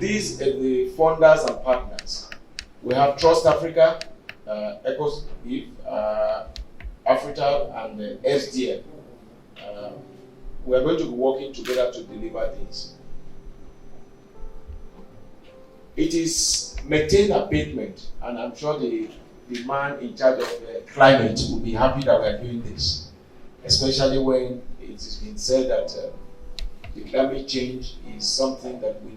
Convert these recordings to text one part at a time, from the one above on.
these are the funders and partners. We have Trust Africa, Ecos, Africa, and SDM. We are going to be working together to deliver this. It is methane abatement, and I'm sure the man in charge of climate will be happy that we are doing this, especially when it has been said that the climate change is something that we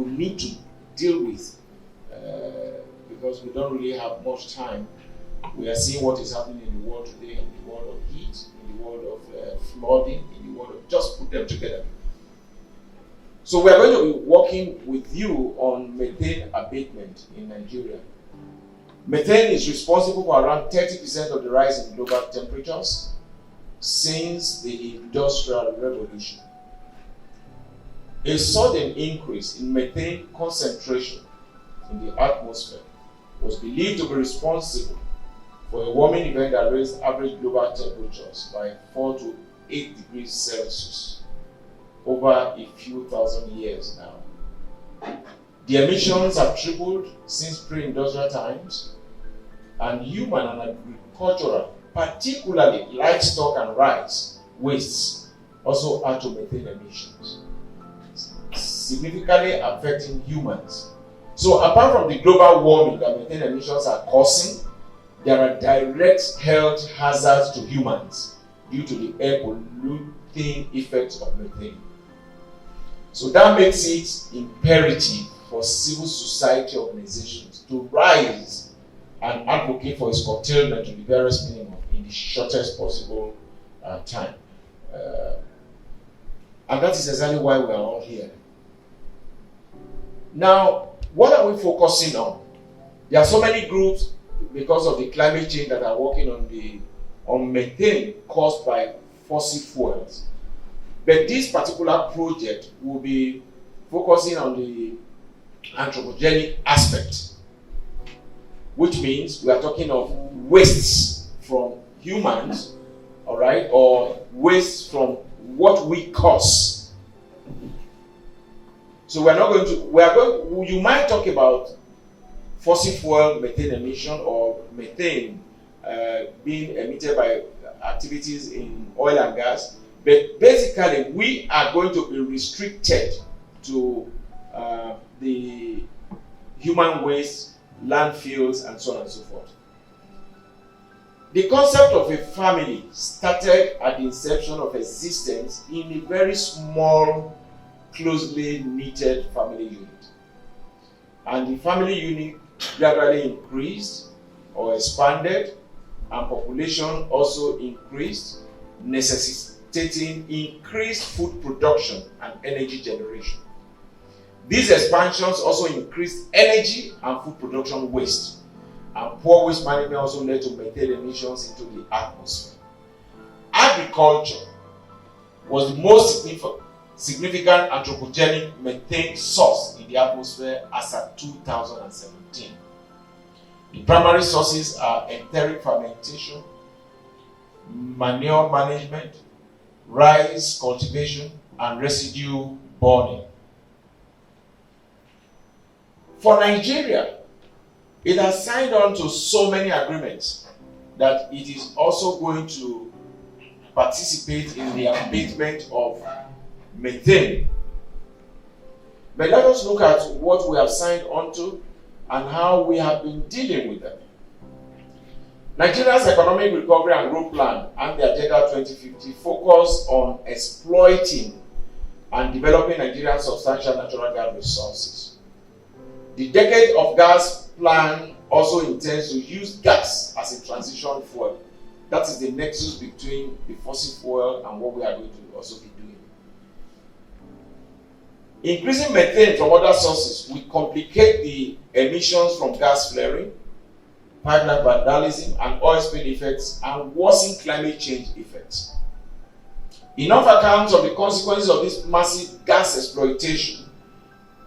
need to deal with, because we don't really have much time. We are seeing what is happening in the world today, in the world of heat, in the world of flooding, in the world of just put them together. So we are going to be working with you on methane abatement in Nigeria. Methane is responsible for around 30% of the rise in global temperatures since the Industrial Revolution. A sudden increase in methane concentration in the atmosphere was believed to be responsible for a warming event that raised average global temperatures by 4 to 8 degrees Celsius over a few thousand years now. The emissions have tripled since pre-industrial times, and human and agricultural, particularly livestock and rice wastes, also add to methane emissions, significantly affecting humans. So apart from the global warming that methane emissions are causing, there are direct health hazards to humans due to the air polluting effects of methane. So that makes it imperative for civil society organizations to rise and advocate for its curtailment to the barest minimum in the shortest possible time. And that is exactly why we are all here. Now, what are we focusing on? There are so many groups because of the climate change that are working on methane caused by fossil fuels. But this particular project will be focusing on the anthropogenic aspect, which means we are talking of wastes from humans, all right, or waste from what we cause. So you might talk about fossil fuel methane emission or methane being emitted by activities in oil and gas, but basically we are going to be restricted to the human waste, landfills, and so on and so forth. The concept of a family started at the inception of existence in a very small, closely knitted family unit. And the family unit gradually increased or expanded, and population also increased, necessitating increased food production and energy generation. These expansions also increased energy and food production waste, and poor waste management also led to methane emissions into the atmosphere. Agriculture was the most significant anthropogenic methane source in the atmosphere as at 2017. The primary sources are enteric fermentation, manure management, rice cultivation, and residue burning. For Nigeria, it has signed on to so many agreements that it is also going to participate in the abatement of methane. But let us look at what we have signed on to and how we have been dealing with them. Nigeria's Economic Recovery and Growth Plan and the Agenda 2050 focus on exploiting and developing Nigeria's substantial natural gas resources. The Decade of Gas Plan also intends to use gas as a transition fuel. That is the nexus between the fossil fuel and what we are going to also be doing. Increasing methane from other sources will complicate the emissions from gas flaring, pipeline vandalism, and oil spill effects, and worsen climate change effects. Enough accounts of the consequences of this massive gas exploitation,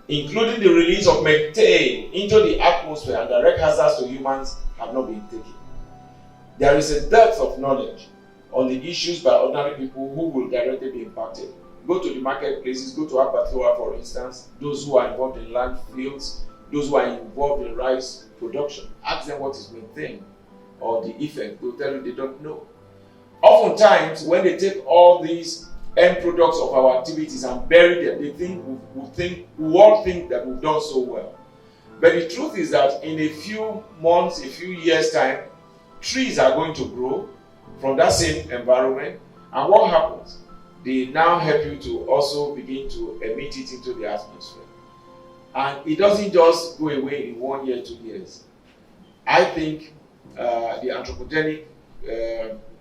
including the release of methane into the atmosphere and direct hazards to humans, have not been taken. There is a depth of knowledge on the issues by ordinary people who will directly be impacted Go to the marketplaces, go to abattoir, for instance, those who are involved in landfills, those who are involved in rice production. Ask them what is methane or the effect. They'll tell you they don't know. Oftentimes, when they take all these end products of our activities and bury them, we all think that we've done so well. But the truth is that in a few months, a few years' time, trees are going to grow from that same environment. And what happens? They now help you to also begin to emit it into the atmosphere. And it doesn't just go away in 1 year, 2 years. I think the anthropogenic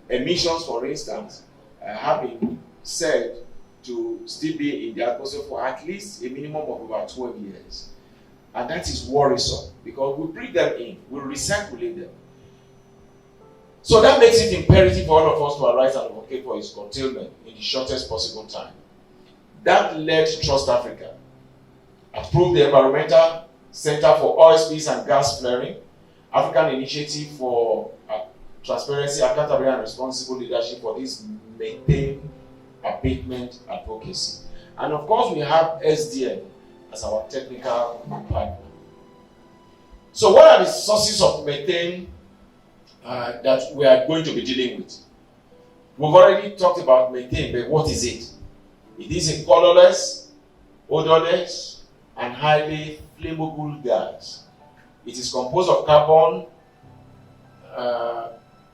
emissions, for instance, have been said to still be in the atmosphere for at least a minimum of about 12 years. And that is worrisome because we bring them in, we recirculate them. So that makes it imperative for all of us to arise and advocate for its curtailment in the shortest possible time. That led Trust Africa, approved the Environmental Center for Oil Spills and Gas Flaring, African Initiative for Transparency, Accountability and Responsible Leadership for this methane abatement advocacy. And of course, we have SDM as our technical partner. So what are the sources of methane that we are going to be dealing with? We've already talked about methane, but what is it? It is a colorless, odorless, and highly flammable gas. It is composed of carbon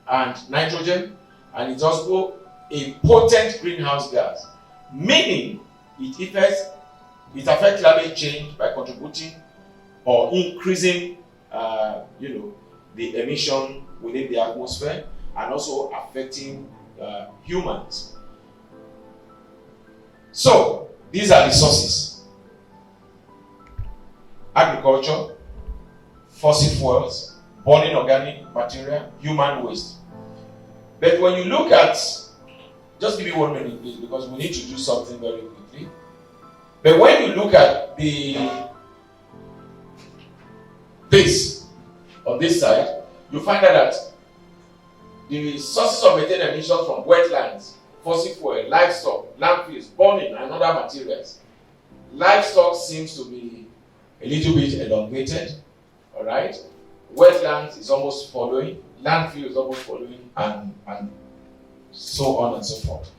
and nitrogen, and it's also a potent greenhouse gas, meaning it affects climate change by contributing or increasing the emission within the atmosphere and also affecting humans. So these are the sources: agriculture, fossil fuels, burning organic material, human waste. But when you look at, just give me 1 minute please, because we need to do something very quickly. But when you look at this on this side, you find out that the sources of methane emissions from wetlands, fossil fuel, livestock, landfills, burning, and other materials. Livestock seems to be a little bit elongated, all right? Wetlands is almost following, landfill is almost following, and so on and so forth.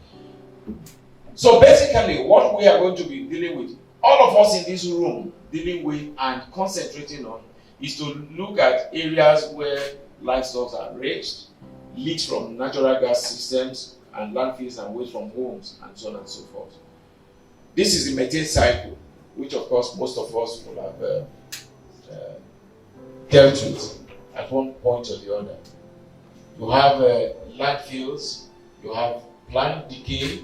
So basically, what we are going to be dealing with, all of us in this room dealing with and concentrating on, is to look at areas where livestock are raised, leaks from natural gas systems, and landfills and waste from homes, and so on and so forth. This is the methane cycle, which of course most of us will have dealt with at one point or the other. You have landfills, you have plant decay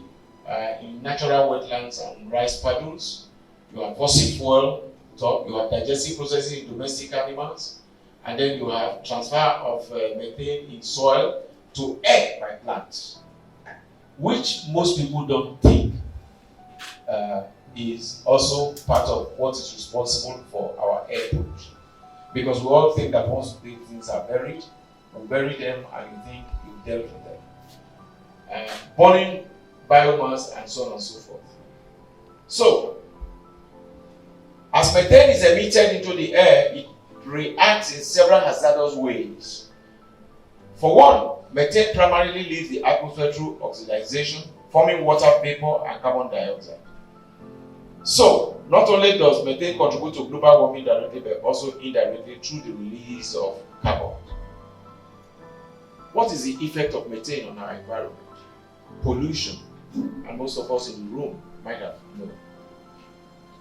in natural wetlands and rice puddles, you have fossil fuel, you have digestive processing in domestic animals, and then you have transfer of methane in soil to air by plants, which most people don't think is also part of what is responsible for our air pollution. Because we all think that once these things are buried, you bury them and you think you've dealt with them. Burning biomass and so on and so forth. So, as methane is emitted into the air, it reacts in several hazardous ways. For one, methane primarily leaves the atmosphere through oxidation, forming water vapor and carbon dioxide. So, not only does methane contribute to global warming directly, but also indirectly through the release of carbon. What is the effect of methane on our environment? Pollution, and most of us in the room might have known.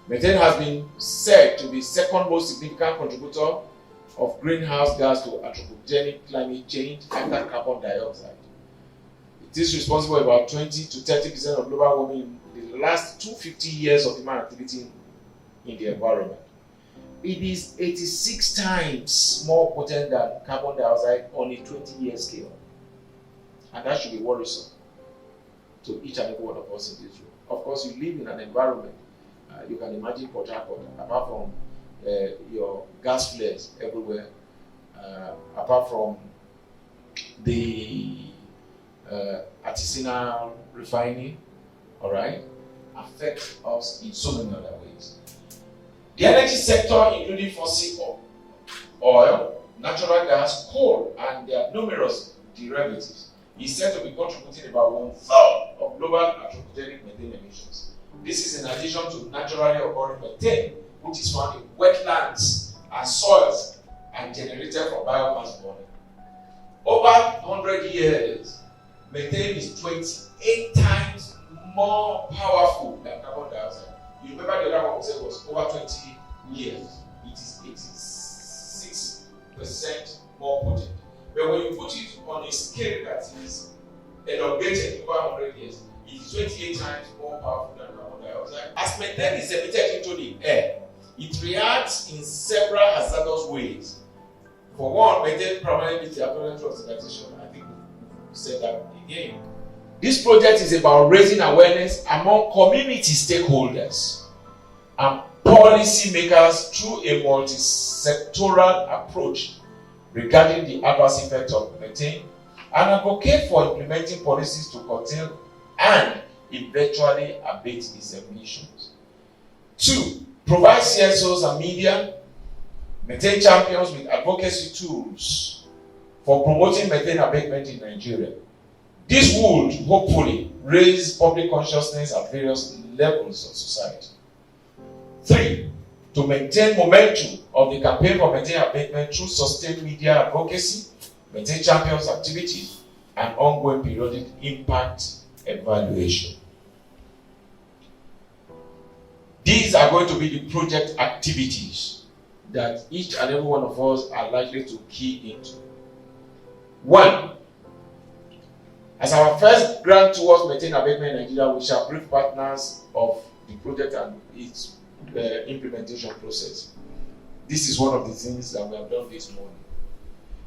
Methane has been said to be the second most significant contributor of greenhouse gas to anthropogenic climate change after carbon dioxide. It is responsible for about 20 to 30% of global warming in the last 250 years of human activity in the environment. It is 86 times more potent than carbon dioxide on a 20-year scale. And that should be worrisome to each and every one of us in this room. Of course, you live in an environment, you can imagine Port Harcourt, apart from your gas flares everywhere, apart from the artisanal refining, all right? affect us in so many other ways. The energy sector, including fossil oil, natural gas, coal, and their numerous derivatives, is said to be contributing about 1/3 of global anthropogenic methane emissions. This is in addition to naturally occurring methane, which is found in wetlands and soils and generated from biomass burning. Over 100 years, methane is 28 times more powerful than carbon dioxide. You remember the other one we said was over 20 years. It is 86% more potent. But when you put it on a scale that is elongated over 100 years, it is 28 times more powerful than carbon dioxide. As methane is emitted into the air, it reacts in several hazardous ways. For one, methane permanently deteriorates through oxidation. I think we said that again. This project is about raising awareness among community stakeholders and policymakers through a multi-sectoral approach regarding the adverse effects of methane and advocate for implementing policies to curtail and eventually abate its emissions. 2. Provide CSOs and media, methane champions with advocacy tools for promoting methane abatement in Nigeria. This would hopefully raise public consciousness at various levels of society. 3. To maintain momentum of the campaign for methane abatement through sustained media advocacy, methane champions activities, and ongoing periodic impact evaluation. These are going to be the project activities that each and every one of us are likely to key into. 1. As our first grant towards methane abatement in Nigeria, we shall brief partners of the project and its implementation process. This is one of the things that we have done this morning.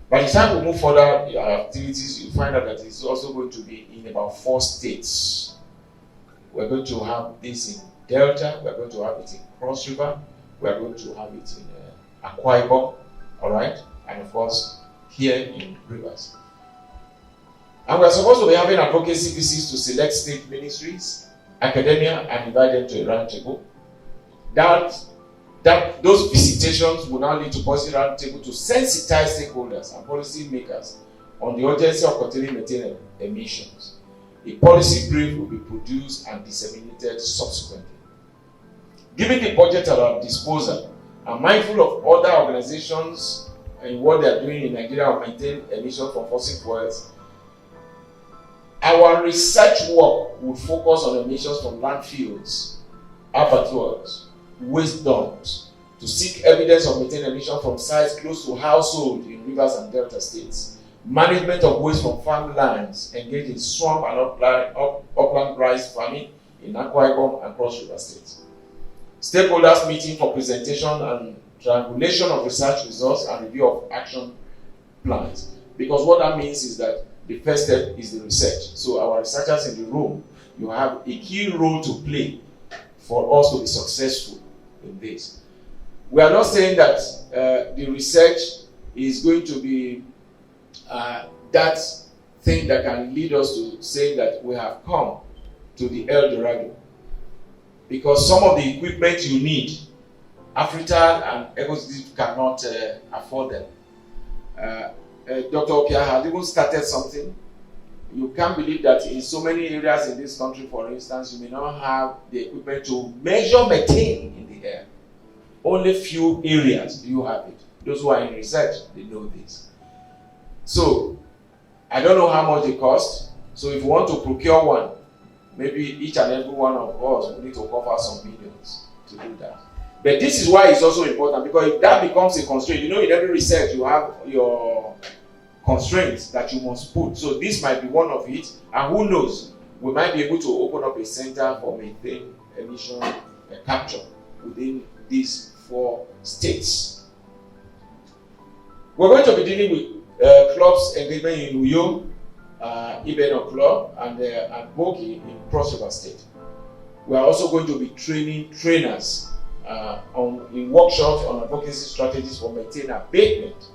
By the time we move further our activities, you find out that it's also going to be in about 4 states. We're going to have this in Delta, we're going to have it in Cross River, we're going to have it in Akwa Ibom, all right, and of course here in Rivers. And we're supposed to be having advocacy visits to select state ministries, academia, and invite them to a round table. Those visitations will now lead to policy round table to sensitize stakeholders and policy makers on the urgency of curtailing methane emissions. A policy brief will be produced and disseminated subsequently. Given the budget at our disposal, and mindful of other organizations and what they are doing in Nigeria to maintain emissions from fossil fuels, our research work will focus on emissions from landfills, abattoirs, waste dumps, to seek evidence of methane emission from sites close to households in Rivers and Delta states, management of waste from farmlands engaged in swamp and upland rice farming in Akwa Ibom and Cross River states. Stakeholders meeting for presentation and triangulation of research results and review of action plans. Because what that means is that the first step is the research. So our researchers in the room, you have a key role to play for us to be successful in this. We are not saying that the research is going to be that thing that can lead us to say that we have come to the El Dorado. Because some of the equipment you need, Africa and ecosystem cannot afford them. Dr. Opia has even started something. You can't believe that in so many areas in this country, for instance, you may not have the equipment to measure methane in the air. Only few areas do you have it. Those who are in research, they know this. So, I don't know how much it costs. So if you want to procure one, maybe each and every one of us will need to cover some millions to do that. But this is why it's also important, because if that becomes a constraint, you know, in every research you have your constraints that you must put. So this might be one of it, and who knows, we might be able to open up a center for methane emission capture within these 4 states. We're going to be dealing with clubs engagement in Uyo, Ibeno Club, and Boki in Cross River State. We are also going to be training trainers in workshops on advocacy strategies for methane abatement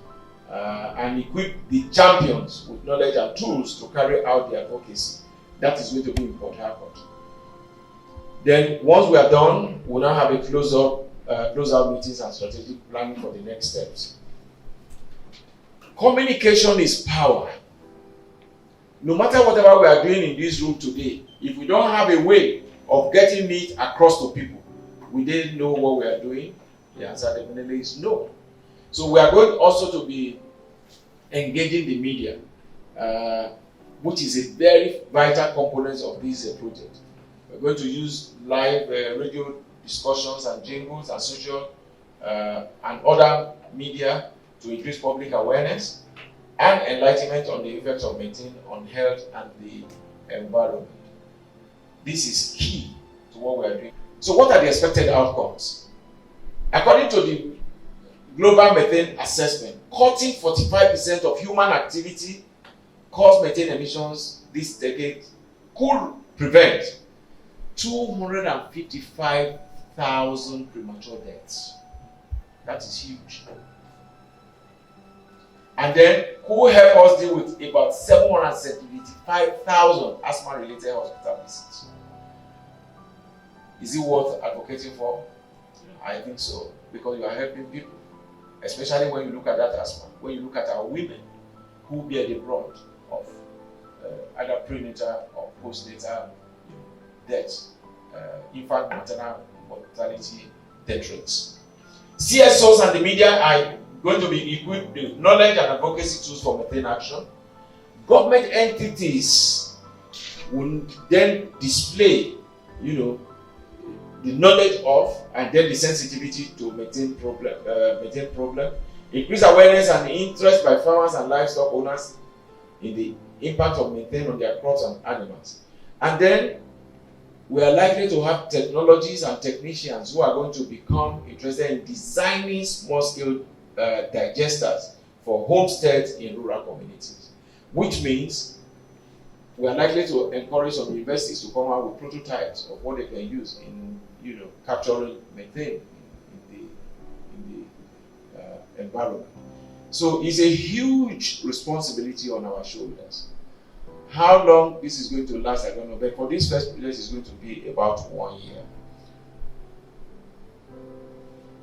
and equip the champions with knowledge and tools to carry out the advocacy. That is going to be in Port Harcourt. Then once we are done, we'll now have a close-out meetings and strategic planning for the next steps. Communication is power. No matter whatever we are doing in this room today, if we don't have a way of getting it across to people, we didn't know what we are doing, the answer definitely is no. So we are going also to be engaging the media, which is a very vital component of this project. We're going to use live radio discussions and jingles and social and other media to increase public awareness and enlightenment on the effects of methane on health and the environment. This is key to what we are doing. So what are the expected outcomes? According to the Global Methane Assessment, cutting 45% of human activity caused methane emissions this decade could prevent 255,000 premature deaths. That is huge. And then who help us deal with about 775,000 asthma-related hospital visits. Is it worth advocating for? I think so, because you are helping people, especially when you look at that asthma, when you look at our women who bear the brunt of either prenatal or postnatal deaths, infant maternal mortality death rates. CSOs and the media are going to be equipped with knowledge and advocacy tools for methane action. Government entities will then display, the knowledge of and then the sensitivity to methane problem. Increase awareness and interest by farmers and livestock owners in the impact of methane on their crops and animals. And then we are likely to have technologies and technicians who are going to become interested in designing small-scale digesters for homesteads in rural communities, which means we are likely to encourage some universities to come out with prototypes of what they can use in, capturing methane in the environment. So it's a huge responsibility on our shoulders. How long this is going to last, I don't know, but for this first project, it's going to be about 1 year.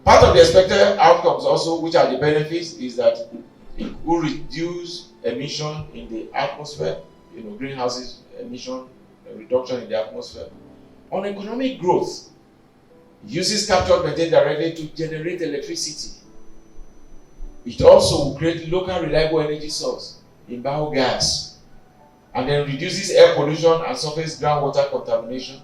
Part of the expected outcomes also, which are the benefits, is that it will reduce emission in the atmosphere, greenhouse emission reduction in the atmosphere. On economic growth, uses captured methane directly to generate electricity. It also will create local reliable energy source in biogas, and then reduces air pollution and surface groundwater contamination,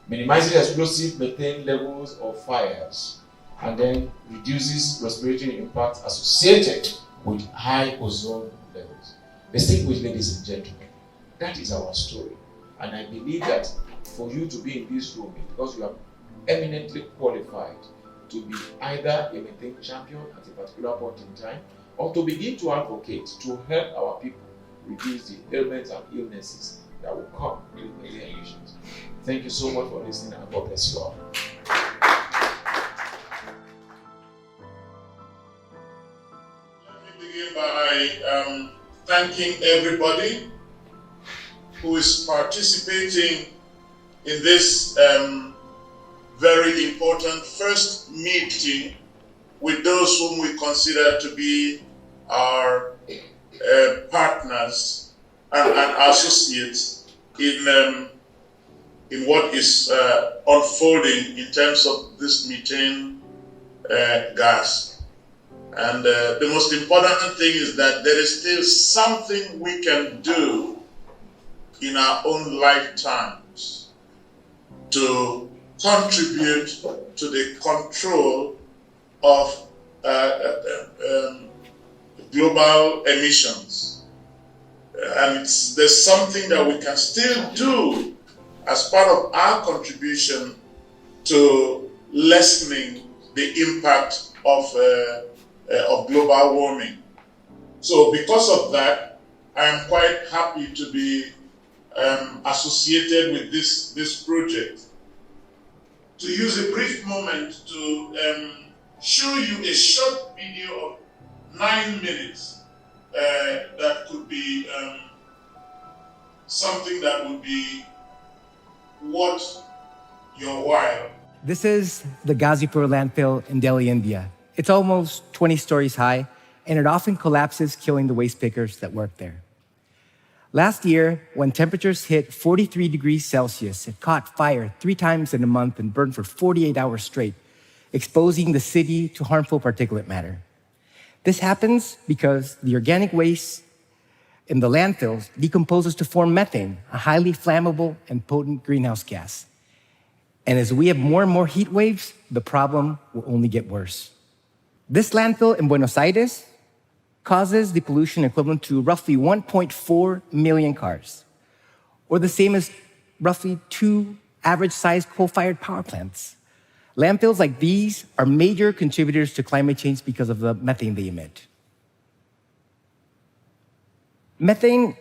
minimizing explosive methane levels of fires, and then reduces respiratory impact associated with high ozone levels. Distinguished ladies and gentlemen, that is our story. And I believe that for you to be in this room, because you are eminently qualified to be either a methane champion at a particular point in time, or to begin to advocate to help our people reduce the ailments and illnesses that will come with methane emissions. Thank you so much for listening, and God bless you all. Let me begin by thanking everybody who is participating in this very important first meeting with those whom we consider to be our partners and associates in what is unfolding in terms of this methane gas. And the most important thing is that there is still something we can do in our own lifetimes to contribute to the control of global emissions. And there's something that we can still do as part of our contribution to lessening the impact of global warming. So because of that, I am quite happy to be associated with this project. To use a brief moment to show you a short video of 9 minutes that could be something that would be what your while. This is the Ghazipur landfill in Delhi, India. It's almost 20 stories high, and it often collapses, killing the waste pickers that work there. Last year, when temperatures hit 43 degrees Celsius, it caught fire 3 times in a month and burned for 48 hours straight, exposing the city to harmful particulate matter. This happens because the organic waste in the landfills decomposes to form methane, a highly flammable and potent greenhouse gas. And as we have more and more heat waves, the problem will only get worse. This landfill in Buenos Aires causes the pollution equivalent to roughly 1.4 million cars, or the same as roughly 2 average-sized coal-fired power plants. Landfills like these are major contributors to climate change because of the methane they emit. Methane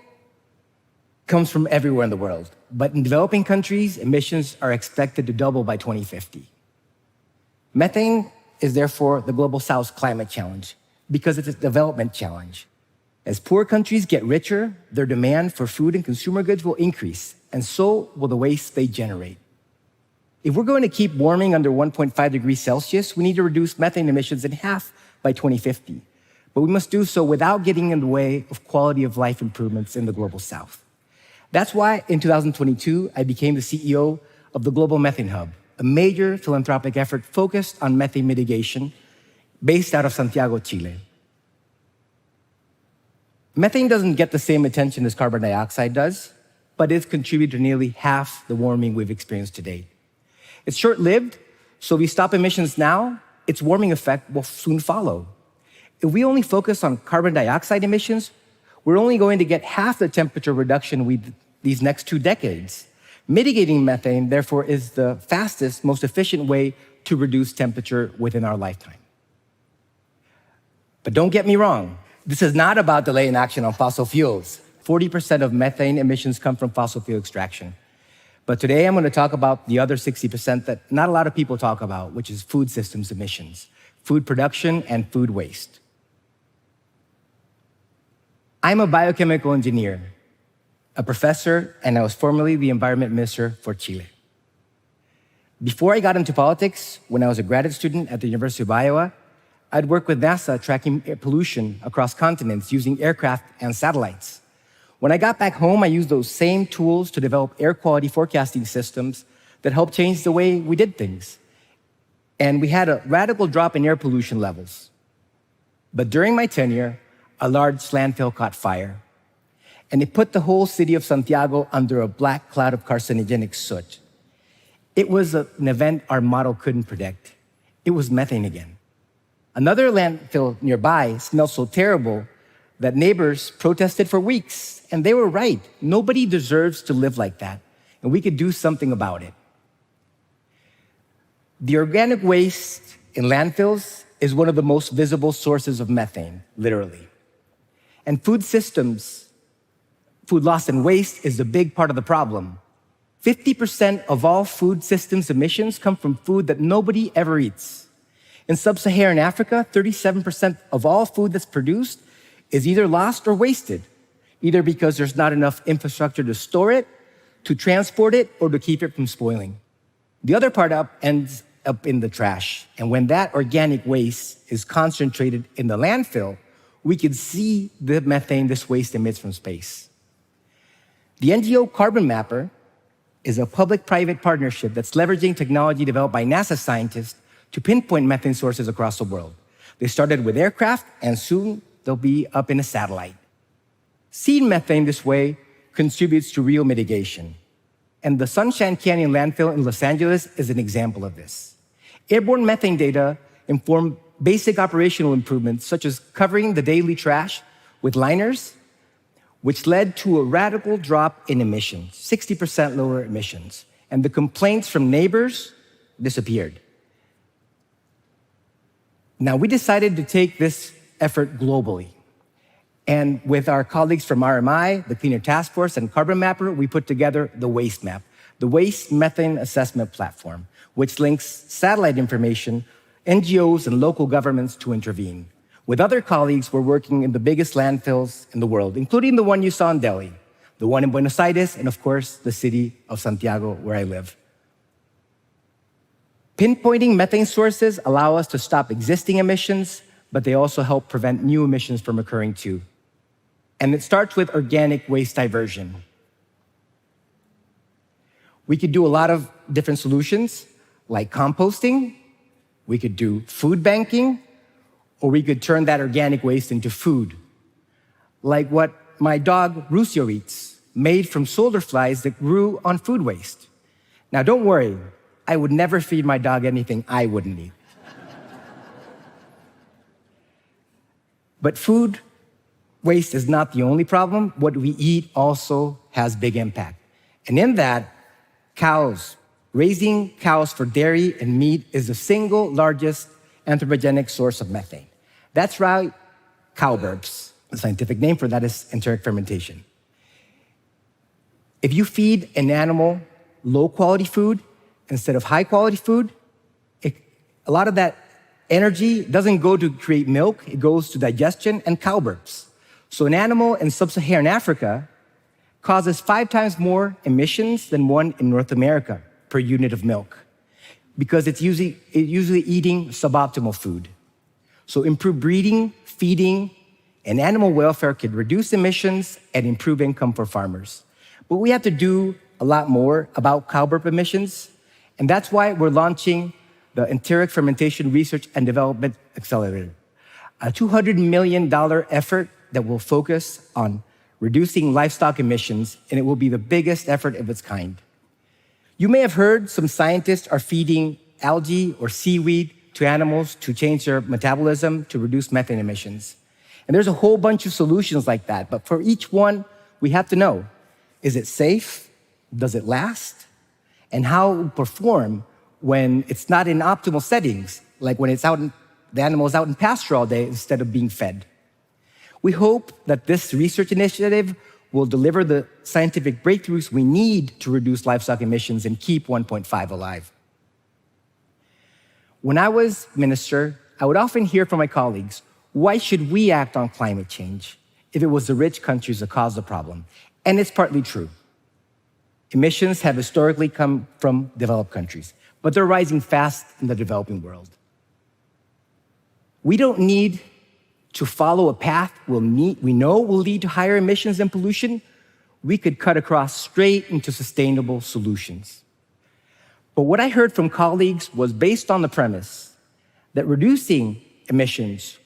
comes from everywhere in the world, but in developing countries, emissions are expected to double by 2050. Methane is therefore the Global South's climate challenge because it's a development challenge. As poor countries get richer, their demand for food and consumer goods will increase, and so will the waste they generate. If we're going to keep warming under 1.5 degrees Celsius, we need to reduce methane emissions in half by 2050. But we must do so without getting in the way of quality of life improvements in the Global South. That's why in 2022, I became the CEO of the Global Methane Hub, a major philanthropic effort focused on methane mitigation based out of Santiago, Chile. Methane doesn't get the same attention as carbon dioxide does, but it's contributed to nearly half the warming we've experienced to date. It's short-lived, so if we stop emissions now, its warming effect will soon follow. If we only focus on carbon dioxide emissions, we're only going to get half the temperature reduction these next 2 decades. Mitigating methane, therefore, is the fastest, most efficient way to reduce temperature within our lifetime. But don't get me wrong, this is not about delaying action on fossil fuels. 40% of methane emissions come from fossil fuel extraction. But today I'm going to talk about the other 60% that not a lot of people talk about, which is food systems emissions, food production, and food waste. I'm a biochemical engineer, a professor, and I was formerly the environment minister for Chile. Before I got into politics, when I was a graduate student at the University of Iowa, I'd work with NASA tracking air pollution across continents using aircraft and satellites. When I got back home, I used those same tools to develop air quality forecasting systems that helped change the way we did things. And we had a radical drop in air pollution levels. But during my tenure, a large landfill caught fire, and it put the whole city of Santiago under a black cloud of carcinogenic soot. It was an event our model couldn't predict. It was methane again. Another landfill nearby smelled so terrible that neighbors protested for weeks, and they were right. Nobody deserves to live like that, and we could do something about it. The organic waste in landfills is one of the most visible sources of methane, literally. And food systems, food loss and waste is a big part of the problem. 50% of all food systems emissions come from food that nobody ever eats. In sub-Saharan Africa, 37% of all food that's produced is either lost or wasted, either because there's not enough infrastructure to store it, to transport it, or to keep it from spoiling. The other part ends up in the trash. And when that organic waste is concentrated in the landfill, we can see the methane this waste emits from space. The NGO Carbon Mapper is a public-private partnership that's leveraging technology developed by NASA scientists to pinpoint methane sources across the world. They started with aircraft, and soon they'll be up in a satellite. Seeing methane this way contributes to real mitigation. And the Sunshine Canyon landfill in Los Angeles is an example of this. Airborne methane data inform basic operational improvements, such as covering the daily trash with liners, which led to a radical drop in emissions, 60% lower emissions. And the complaints from neighbors disappeared. Now, we decided to take this effort globally. And with our colleagues from RMI, the Cleaner Task Force, and Carbon Mapper, we put together the Waste Map, the Waste Methane Assessment Platform, which links satellite information, NGOs, and local governments to intervene. With other colleagues, we're working in the biggest landfills in the world, including the one you saw in Delhi, the one in Buenos Aires, and of course, the city of Santiago, where I live. Pinpointing methane sources allow us to stop existing emissions, but they also help prevent new emissions from occurring too. And it starts with organic waste diversion. We could do a lot of different solutions, like composting, we could do food banking, or we could turn that organic waste into food, like what my dog Rusio eats, made from soldier flies that grew on food waste. Now, don't worry, I would never feed my dog anything I wouldn't eat. But food waste is not the only problem. What we eat also has big impact. And in that, cows. Raising cows for dairy and meat is the single largest anthropogenic source of methane. That's right, cow burps. The scientific name for that is enteric fermentation. If you feed an animal low-quality food instead of high-quality food, a lot of that energy doesn't go to create milk, it goes to digestion and cow burps. So an animal in sub-Saharan Africa causes 5 times more emissions than one in North America per unit of milk, because it's usually eating suboptimal food. So improved breeding, feeding, and animal welfare could reduce emissions and improve income for farmers. But we have to do a lot more about cow burp emissions, and that's why we're launching the Enteric Fermentation Research and Development Accelerator, a $200 million effort that will focus on reducing livestock emissions, and it will be the biggest effort of its kind. You may have heard some scientists are feeding algae or seaweed to animals to change their metabolism to reduce methane emissions. And there's a whole bunch of solutions like that, but for each one, we have to know, is it safe? Does it last? And how it will perform when it's not in optimal settings, like when the animal is out in pasture all day instead of being fed. We hope that this research initiative will deliver the scientific breakthroughs we need to reduce livestock emissions and keep 1.5 alive. When I was minister, I would often hear from my colleagues, why should we act on climate change if it was the rich countries that caused the problem? And it's partly true. Emissions have historically come from developed countries, but they're rising fast in the developing world. We don't need to follow a path we know will lead to higher emissions and pollution. We could cut across straight into sustainable solutions. But what I heard from colleagues was based on the premise that reducing emissions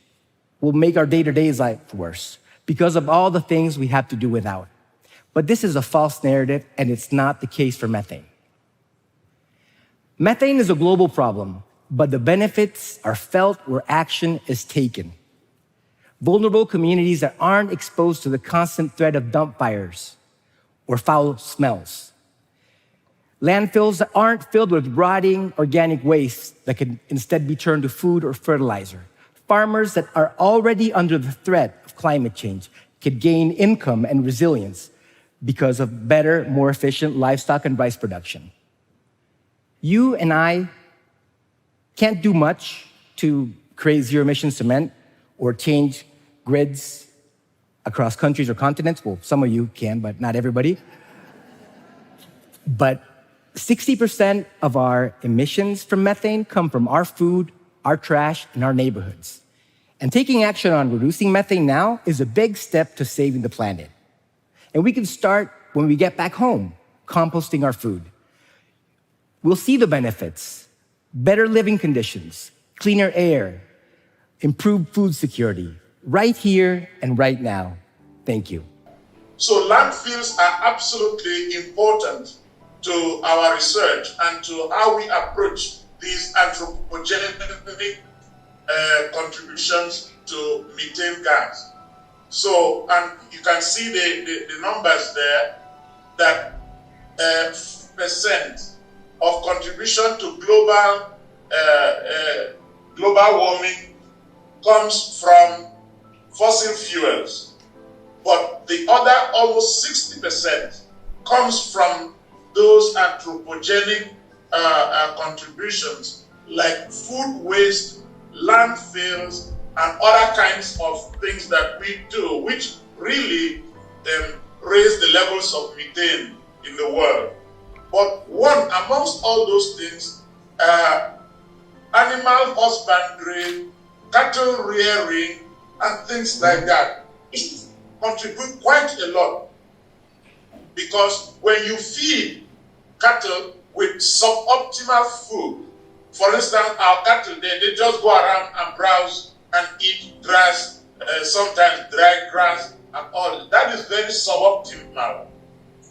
will make our day-to-day life worse because of all the things we have to do without. But this is a false narrative, and it's not the case for methane. Methane is a global problem, but the benefits are felt where action is taken. Vulnerable communities that aren't exposed to the constant threat of dump fires or foul smells. Landfills that aren't filled with rotting organic waste that can instead be turned to food or fertilizer. Farmers that are already under the threat of climate change could gain income and resilience because of better, more efficient livestock and rice production. You and I can't do much to create zero-emission cement or change grids across countries or continents. Well, some of you can, but not everybody. But 60% of our emissions from methane come from our food, our trash, and our neighborhoods. And taking action on reducing methane now is a big step to saving the planet. And we can start when we get back home, composting our food. We'll see the benefits: better living conditions, cleaner air, improved food security, right here and right now. Thank you. So landfills are absolutely important to our research and to how we approach these anthropogenic contributions to methane gas. So, and you can see the numbers there, that percent of contribution to global warming comes from fossil fuels, but the other almost 60% comes from those anthropogenic contributions like food waste, landfills, and other kinds of things that we do, which really raise the levels of methane in the world. But one amongst all those things animal husbandry, cattle rearing, and things like that. It contributes quite a lot, because when you feed cattle with suboptimal food, for instance, our cattle, they just go around and browse and eat grass, sometimes dry grass and all. That is very suboptimal.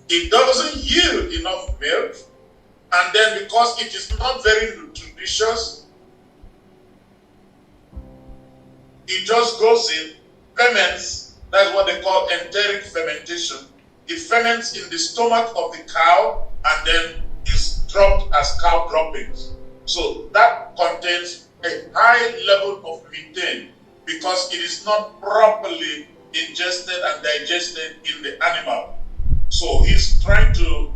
It doesn't yield enough milk, and then because it is not very nutritious, it just goes in, ferments. That's what they call enteric fermentation. It ferments in the stomach of the cow and then is dropped as cow droppings. So that contains a high level of methane because it is not properly ingested and digested in the animal. So he's trying to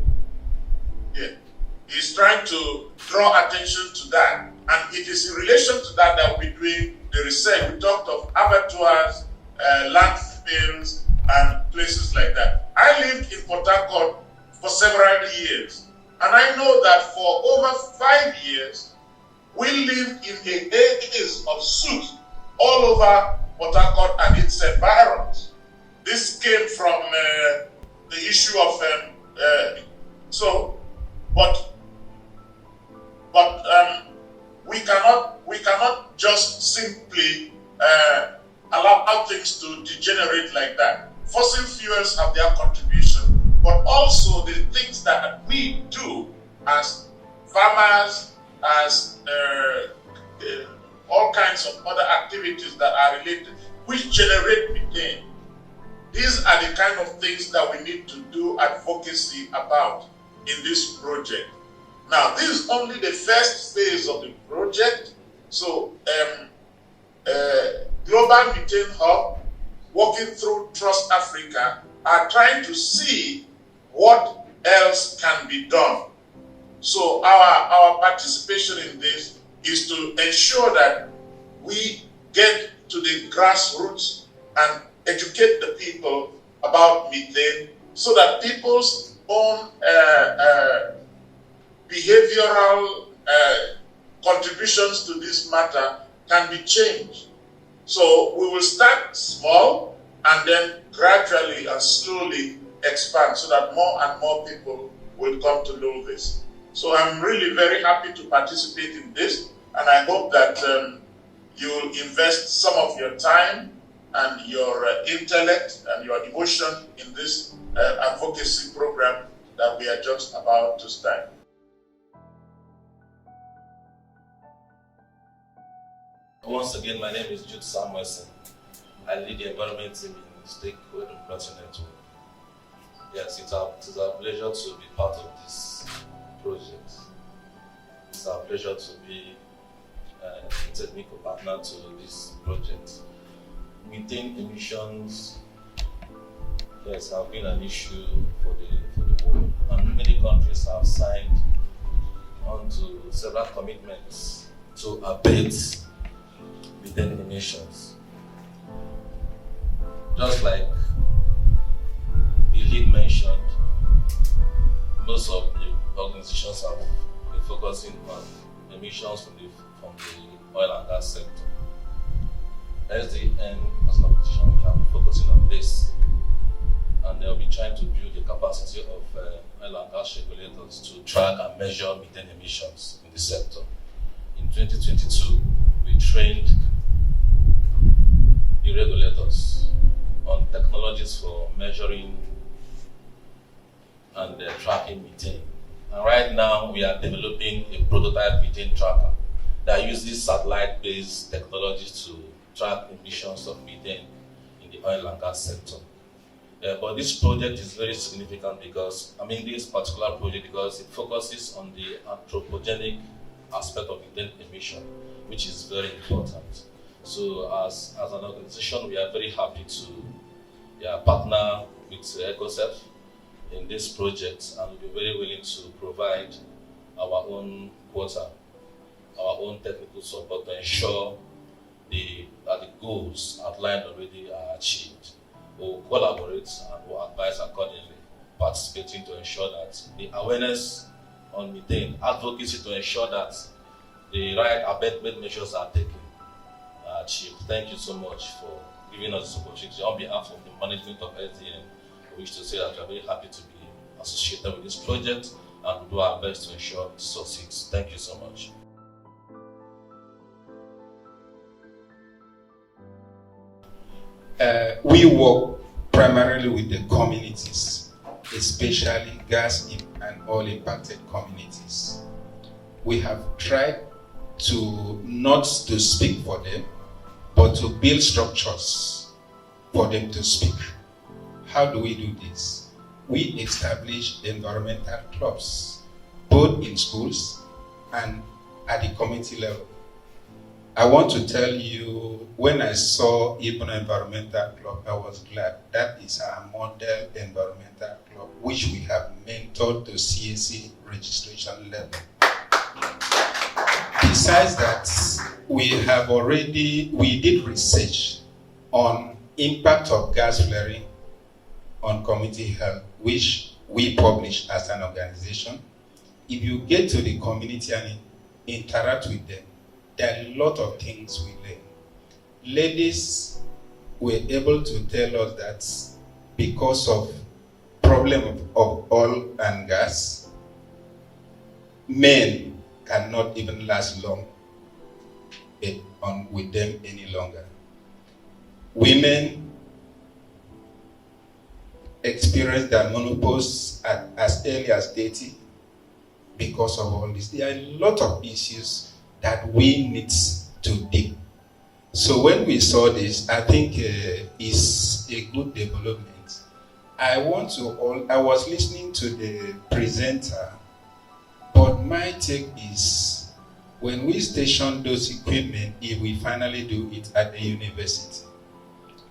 draw attention to that. And it is in relation to that that we're doing the research. We talked of abattoirs, landfills, and places like that. I lived in Port Harcourt for several years, and I know that for over 5 years, we lived in a haze of soot all over Port Harcourt and its environs. This came from the issue of we cannot just simply allow things to degenerate like that. Fossil fuels have their contribution, but also the things that we do as farmers, as all kinds of other activities that are related, which generate methane. These are the kind of things that we need to do advocacy about in this project. Now, this is only the first phase of the project. So, Global Methane Hub, working through Trust Africa, are trying to see what else can be done. So our participation in this is to ensure that we get to the grassroots and educate the people about methane so that people's own behavioral contributions to this matter can be changed. So we will start small and then gradually and slowly expand so that more and more people will come to know this. So I'm really very happy to participate in this, and I hope that you will invest some of your time and your intellect and your emotion in this advocacy program that we are just about to start. Once again, my name is Jude Samuelson. I lead the environment team in Stakeholder Democracy Network. Yes, it's our pleasure to be part of this project. It's our pleasure to be a technical partner to this project. Methane emissions, yes, have been an issue for the world, and many countries have signed on to several commitments to abate methane emissions. Just like the lead mentioned, most of the organizations have been focusing on emissions from the oil and gas sector. SDN, as an organization, can be focusing on this, and they'll be trying to build the capacity of oil and gas regulators to track and measure methane emissions in the sector. In 2022, we trained the regulators on technologies for measuring and tracking methane. And right now, we are developing a prototype methane tracker that uses satellite-based technologies to track emissions of methane in the oil and gas sector. But this project is very significant because, this particular project, because it focuses on the anthropogenic aspect of methane emission, which is very important. So as an organization, we are very happy to partner with EcoSef in this project, and we'll be very willing to provide our own quota, our own technical support to ensure that the goals outlined already are achieved. We'll collaborate and we'll advise accordingly, participating to ensure that the awareness on methane, advocacy to ensure that the right abatement measures are taken. Chief, thank you so much for giving us this opportunity. On behalf of the management of LTN, we wish to say that we are very happy to be associated with this project and we'll do our best to ensure it succeeds. Thank you so much. We work primarily with the communities, especially gas and oil impacted communities. We have tried to not to speak for them, but to build structures for them to speak. How do we do this? We establish environmental clubs, both in schools and at the community level. I want to tell you, when I saw Ibn Environmental Club, I was glad. That is our model environmental club, which we have mentored to CAC registration level. Besides that, we did research on impact of gas flaring on community health, which we publish as an organization. If you get to the community and interact with them, there are a lot of things we learn. Ladies were able to tell us that because of problem of oil and gas, men cannot even last long with them any longer. Women experience their menopause as early as 30 because of all this. There are a lot of issues that we need to dig. So when we saw this, I think it's a good development. I was listening to the presenter, but my take is, when we station those equipment, if we finally do it at the university,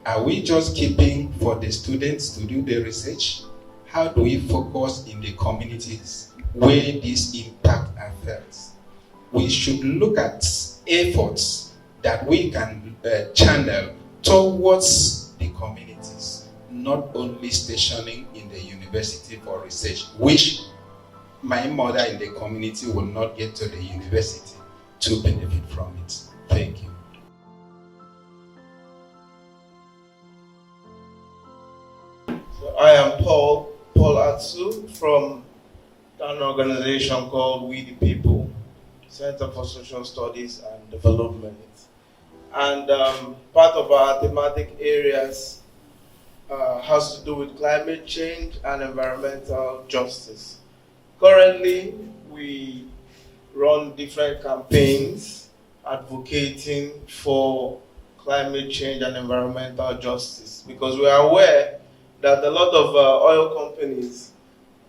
are we just keeping for the students to do the research? How do we focus in the communities where this impact are felt? We should look at efforts that we can channel towards the communities, not only stationing in the university for research, which my mother in the community will not get to the university to benefit from it. Thank you. So I am Paul Atsu from an organization called We the People, Center for Social Studies and Development. And part of our thematic areas has to do with climate change and environmental justice. Currently, we run different campaigns advocating for climate change and environmental justice, because we are aware that a lot of oil companies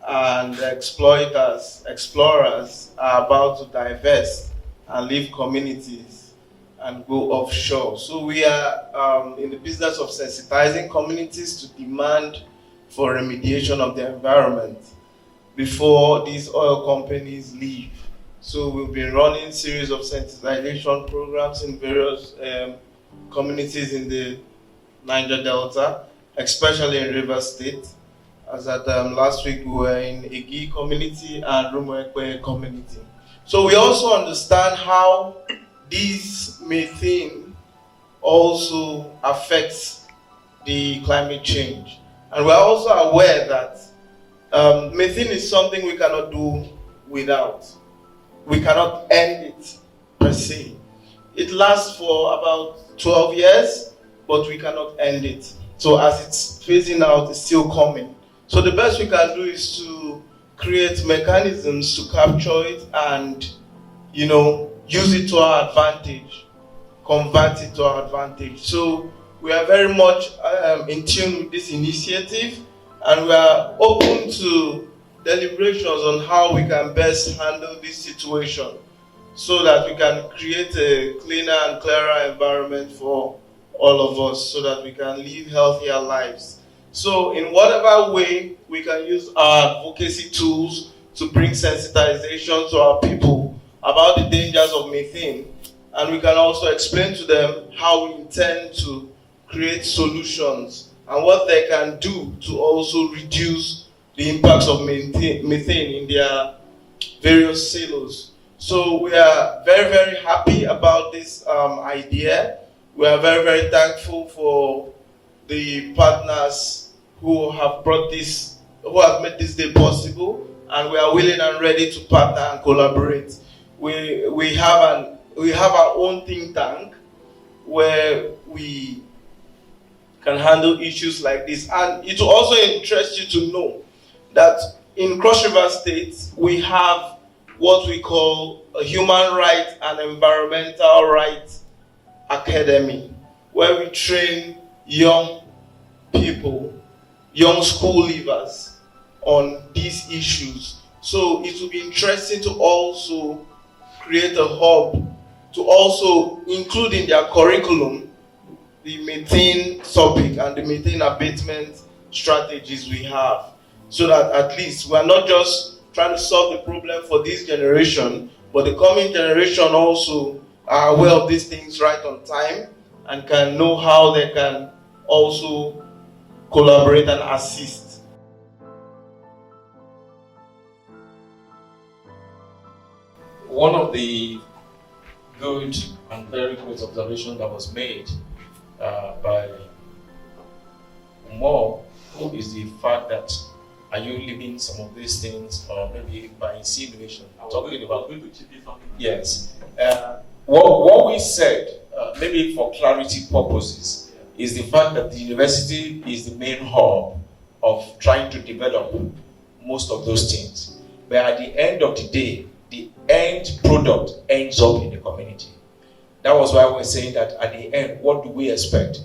and exploiters, explorers are about to divest and leave communities and go offshore. So we are in the business of sensitizing communities to demand for remediation of the environment before these oil companies leave. So we've been running a series of sensitization programs in various communities in the Niger Delta, especially in Rivers State. As at last week, we were in Igi community and Rumwekwe community. So we also understand how this methane also affects the climate change. And we're also aware that methane is something we cannot do without. We cannot end it per se. It lasts for about 12 years, but we cannot end it. So as it's phasing out, it's still coming. So the best we can do is to create mechanisms to capture it and, use it to our advantage, convert it to our advantage. So we are very much in tune with this initiative, and we are open to deliberations on how we can best handle this situation so that we can create a cleaner and clearer environment for all of us so that we can live healthier lives. So in whatever way we can use our advocacy tools to bring sensitization to our people about the dangers of methane, and we can also explain to them how we intend to create solutions and what they can do to also reduce the impacts of methane in their various silos. So we are very, very happy about this idea. We are very, very thankful for the partners who have brought this, who have made this day possible, and we are willing and ready to partner and collaborate. We have our own think tank where we can handle issues like this, and it will also interest you to know that in Cross River State we have what we call a Human Rights and Environmental Rights Academy, where we train young people, young school leavers on these issues. So it will be interesting to also create a hub to also include in their curriculum the methane topic and the methane abatement strategies we have, so that at least we are not just trying to solve the problem for this generation, but the coming generation also are aware of these things right on time and can know how they can also collaborate and assist. One of the good and very great observation that was made by Mo is the fact that are you living some of these things, or maybe by insinuation? Talking about yes. What we said, maybe for clarity purposes, is the fact that the university is the main hub of trying to develop most of those things. But at the end of the day, the end product ends up in the community. That was why we're saying that at the end, what do we expect?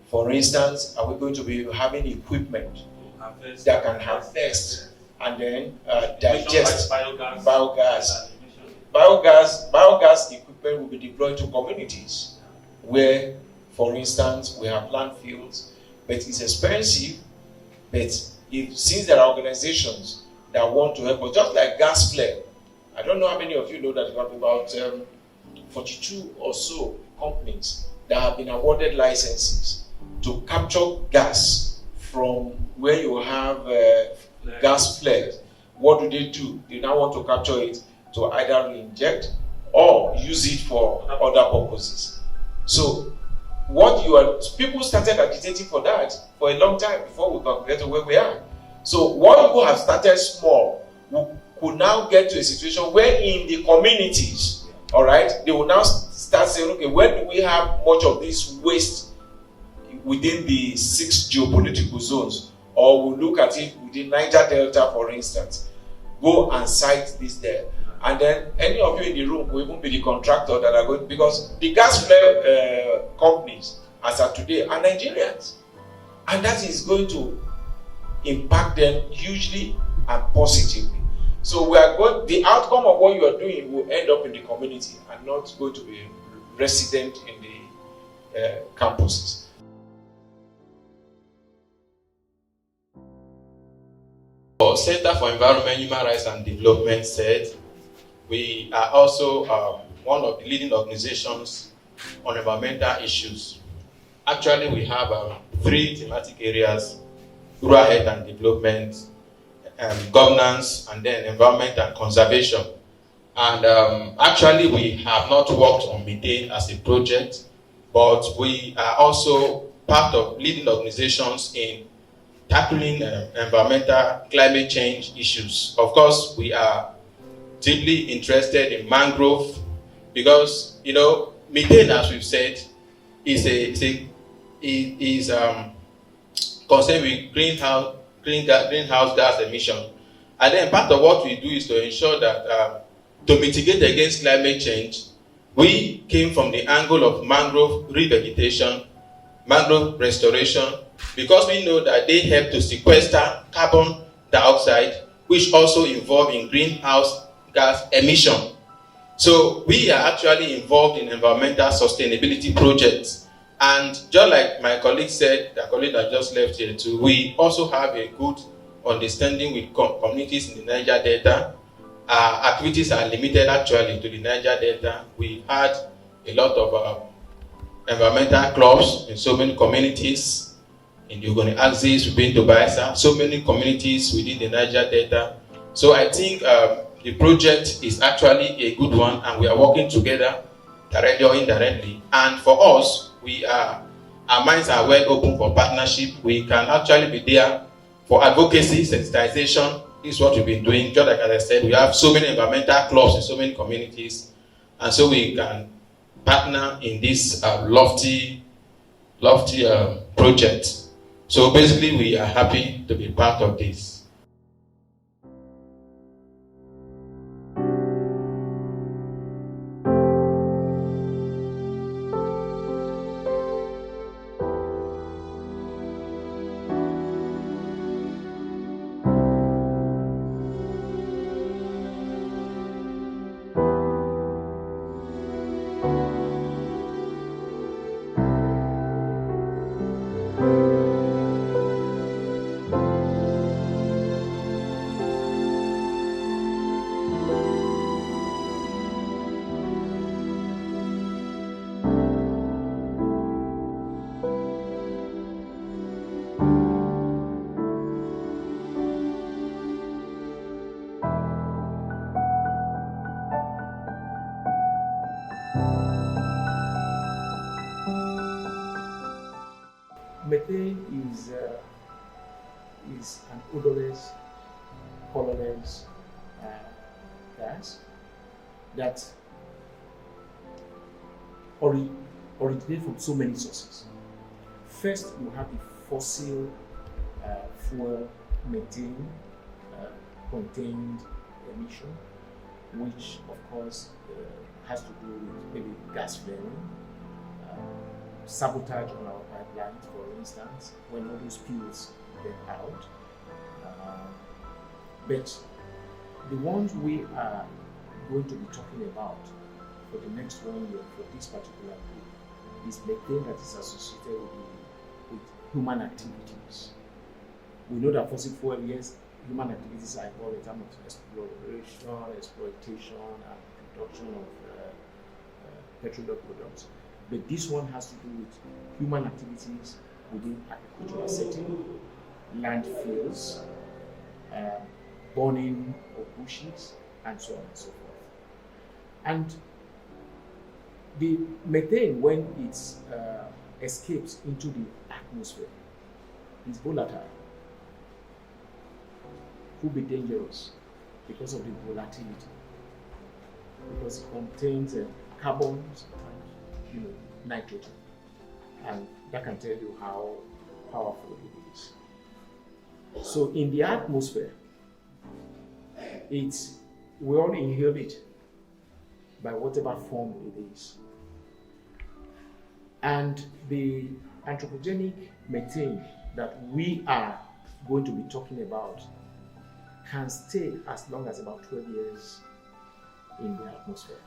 For instance, are we going to be having equipment that can harvest and then digest biogas? Biogas equipment will be deployed to communities where, for instance, we have landfills, but it's expensive. But since there are organizations that want to help us, just like gas flare, I don't know how many of you know that we have about 42 or so companies that have been awarded licenses to capture gas from where you have gas flares. What do? They now want to capture it to either re-inject or use it for other purposes. So people started agitating for that for a long time before we can get to where we are. So what people have started small could now get to a situation where in the communities, all right, they will now start saying, okay, where do we have much of this waste within the 6 geopolitical zones? Or we'll look at it within Niger Delta, for instance. Go and site this there. And then any of you in the room will even be the contractor that are going, because the gas flare companies, as of today, are Nigerians. And that is going to impact them hugely and positively. So the outcome of what you are doing will end up in the community and not going to be resident in the campuses. Our Center for Environment, Human Rights and Development said we are also one of the leading organizations on environmental issues. Actually, we have 3 thematic areas: rural health and development, governance, and then environment and conservation. And actually, we have not worked on methane as a project, but we are also part of leading organizations in tackling environmental climate change issues. Of course, we are deeply interested in mangrove because, methane, as we've said, is concerned with greenhouse gas emission. And then part of what we do is to ensure that to mitigate against climate change, we came from the angle of mangrove revegetation, mangrove restoration, because we know that they help to sequester carbon dioxide, which also involve in greenhouse gas emission. So we are actually involved in environmental sustainability projects. And just like my colleague said, the colleague that just left here too, we also have a good understanding with communities in the Niger Delta. Our activities are limited actually to the Niger Delta. We had a lot of environmental clubs in so many communities. In the Ogoni Axis, we've been to Baisa, so many communities within the Niger Delta. So I think the project is actually a good one, and we are working together, directly or indirectly. And for us, our minds are well open for partnership. We can actually be there for advocacy, sensitization. This is what we've been doing. Just like as I said, we have so many environmental clubs in so many communities, and so we can partner in this lofty project. So basically, we are happy to be part of this. Methane is an odorless, colorless gas that originates from so many sources. First, you have the fossil fuel methane contained emission, which of course has to do with maybe gas flaring, sabotage on our pipelines, for instance, when all those spills get out. But the ones we are going to be talking about for the next 1 year for this particular group is methane that is associated with human activities. We know that fossil fuel, yes, human activities are involved in terms of exploration, exploitation, and production of petroleum products. But this one has to do with human activities within agricultural setting, landfills, burning of bushes, and so on and so forth. And the methane, when it escapes into the atmosphere, is volatile. Could be dangerous because of the volatility, because it contains carbons and nitrogen, and that can tell you how powerful it is. So in the atmosphere, we all inhale it by whatever form it is. And the anthropogenic methane that we are going to be talking about can stay as long as about 12 years in the atmosphere.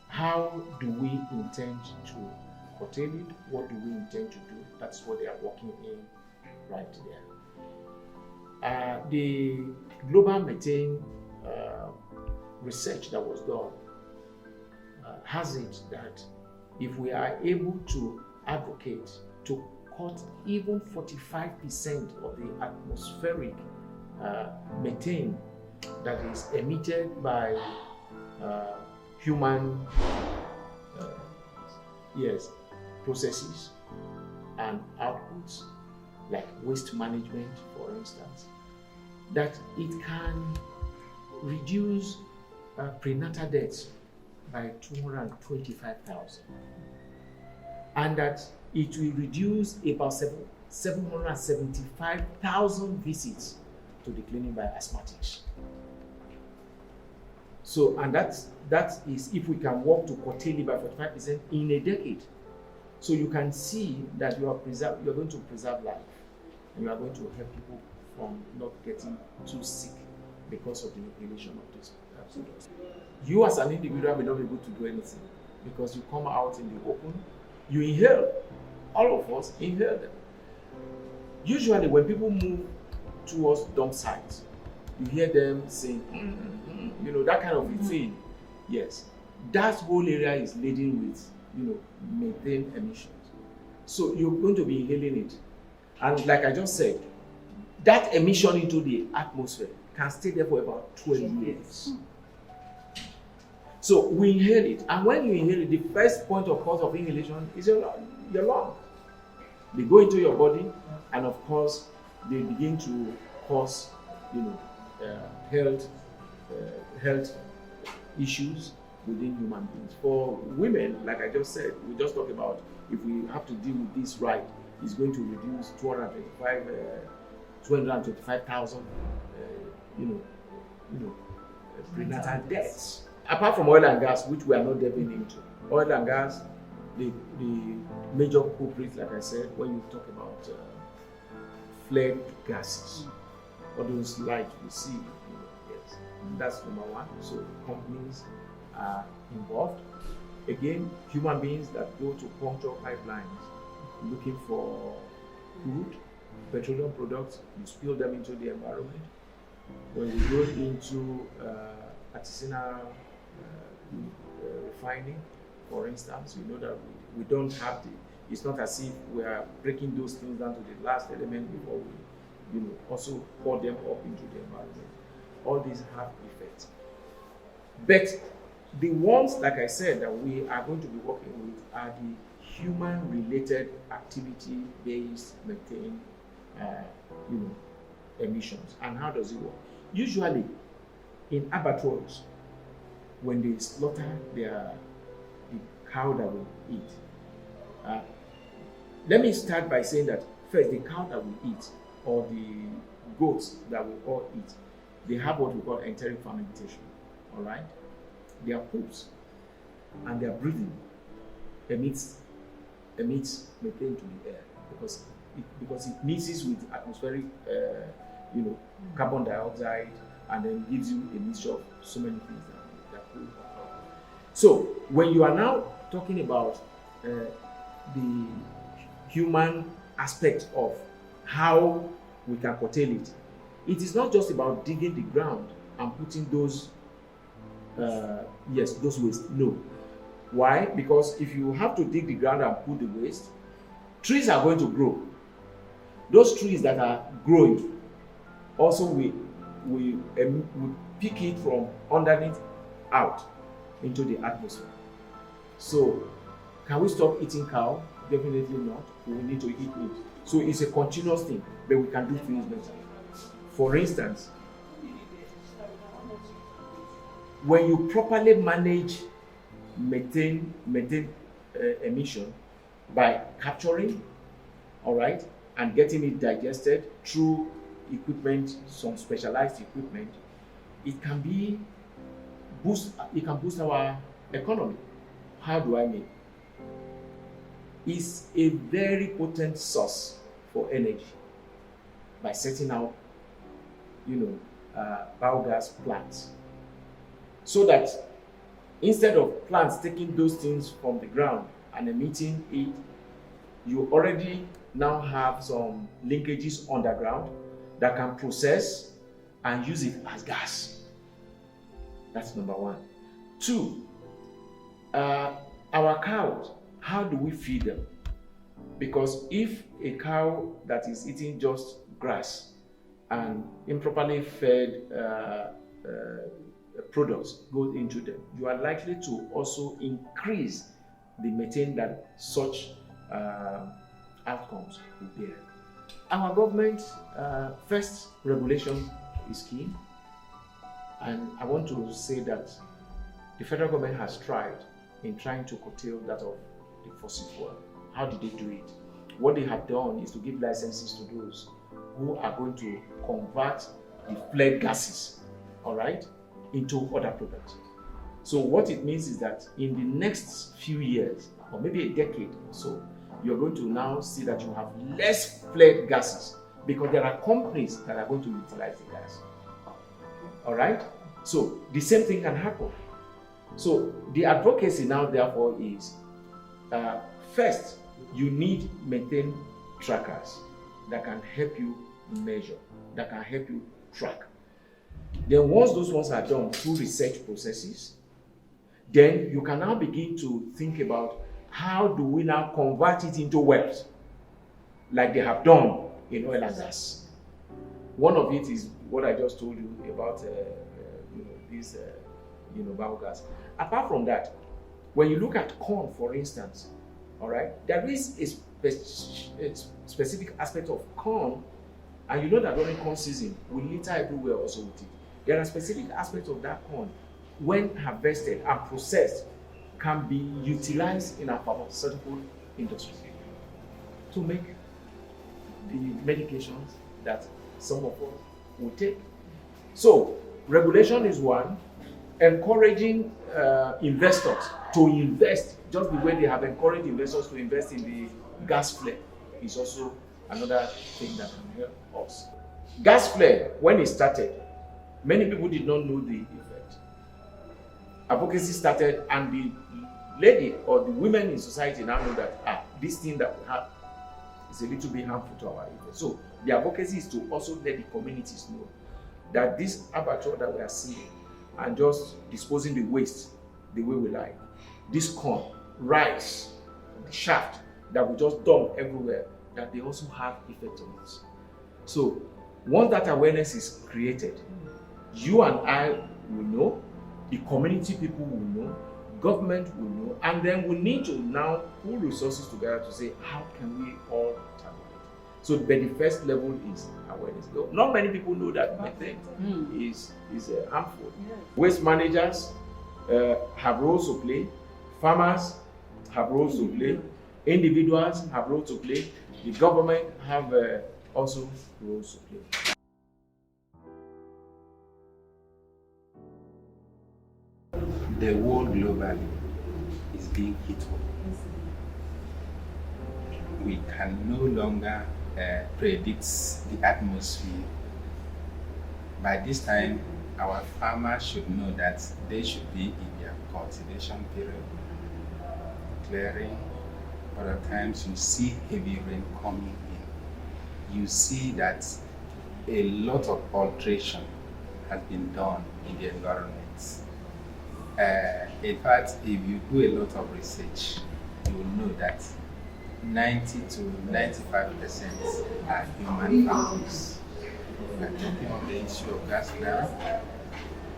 How do we intend to curtail it? What do we intend to do? That's what they are working in right there. The global methane research that was done has it that if we are able to advocate to cut even 45% of the atmospheric methane that is emitted by human processes and outputs, like waste management, for instance, that it can reduce prenatal deaths by 225,000, and that it will reduce about 775,000 visits to the clinic by asthmatics. So, and that is if we can work to curtail it by 45% in a decade. So you can see that you are going to preserve life, and you are going to help people from not getting too sick because of the inhalation of this products. You as an individual may not be able to do anything because you come out in the open, you inhale. All of us inhale them. Usually when people move towards dump sites, you hear them saying, that kind of a thing. Yes, that whole area is laden with, methane emissions. So you're going to be inhaling it. And like I just said, that emission into the atmosphere can stay there for about 12 years. So we inhale it, and when you inhale it, the first point of cause of inhalation is your lung. They go into your body, and of course, they begin to cause, health issues within human beings. For women, like I just said, we just talked about if we have to deal with this right, it's going to reduce 225,000, prenatal deaths. Apart from oil and gas, which we are not delving into, oil and gas, the major culprits, like I said, when you talk about flare gases, all those lights we see, yes, that's number one. So companies are involved. Again, human beings that go to puncture pipelines looking for crude, petroleum products, you spill them into the environment. When we go into artisanal refining, for instance, we know that we don't have it's not as if we are breaking those things down to the last element before we also pour them up into the environment. All these have effects. But the ones, like I said, that we are going to be working with are the human-related activity-based methane emissions. And how does it work? Usually, in abattoirs, when they slaughter the cow that we eat, let me start by saying that first, the cow that we eat or the goats that we all eat, they have what we call enteric fermentation. All right, their poops and their breathing emits methane to the air because it mixes with atmospheric carbon dioxide and then gives you a mixture of so many things that could. So when you are now talking about the human aspect of how we can curtail it, it is not just about digging the ground and putting those waste. No. Why? Because if you have to dig the ground and put the waste, trees are going to grow. Those trees that are growing also we pick it from underneath out into the atmosphere. So can we stop eating cow? Definitely not. We need to eat meat. So it's a continuous thing, but we can do things better. For instance, when you properly manage methane emission by capturing, all right, and getting it digested through equipment, some specialized equipment, it can boost our economy. How do I mean? It's a very potent source for energy by setting out, biogas plants. So that instead of plants taking those things from the ground and emitting it, you already now have some linkages underground that can process and use it as gas. That's number one. Two, our cows, how do we feed them? Because if a cow that is eating just grass and improperly fed products go into them, you are likely to also increase the methane that such outcomes will bear. Our government, first, regulation is key. And I want to say that the federal government has tried in trying to curtail that of the fossil fuel. How did they do it? What they have done is to give licenses to those who are going to convert the flare gases, all right, into other products. So what it means is that in the next few years, or maybe a decade or so, you're going to now see that you have less flare gases because there are companies that are going to utilize the gas. All right? So the same thing can happen. So the advocacy now, therefore, is first, you need methane trackers that can help you measure, that can help you track. Then once those ones are done through research processes, then you can now begin to think about how do we now convert it into wealth, like they have done in oil and gas. One of it is what I just told you about this biogas. Apart from that, when you look at corn, for instance, all right, there is a specific aspect of corn, and you know that during corn season, we litter everywhere also with it. There are specific aspects of that corn, when harvested and processed, can be utilized in our pharmaceutical industry to make the medications that some of us will take. So, regulation is one. Encouraging investors to invest just the way they have encouraged investors to invest in the gas flare is also another thing that can help us. Gas flare, when it started, many people did not know the effect. Advocacy started, and the lady or the women in society now know that this thing that we have is a little bit harmful to our health. So the advocacy is to also let the communities know that this abattoir that we are seeing and just disposing the waste the way we like, this corn, rice, the shaft that we just dump everywhere, that they also have effect on us. So once that awareness is created, you and I will know, the community people will know, government will know, and then we need to now pull resources together to say, how can we all tackle it? So, but the first level is awareness. Not many people know that methane is harmful. Yeah. Waste managers have roles to play. Farmers have roles to play. Individuals have roles to play. The government have also roles to play. The world globally is being hit up. We can no longer predict the atmosphere. By this time, our farmers should know that they should be in their cultivation period, clearing. Other times you see heavy rain coming in. You see that a lot of alteration has been done in the environment. In fact, if you do a lot of research, you will know that 90 to 95% are human factors. We are talking of the issue of gas flaring,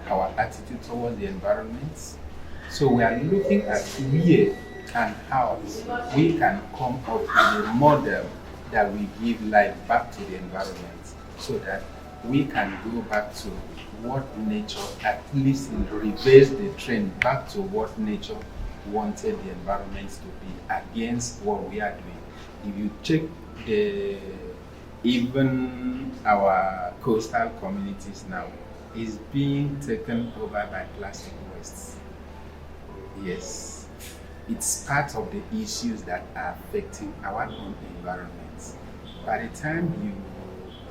our attitude towards the environment. So we are looking at where and how we can come up with a model that will give life back to the environment, so that we can go back to what nature, at least reverse the trend back to what nature wanted the environment to be, against what we are doing. If you check even our coastal communities now is being taken over by plastic wastes. Yes, it's part of the issues that are affecting our own environment. By the time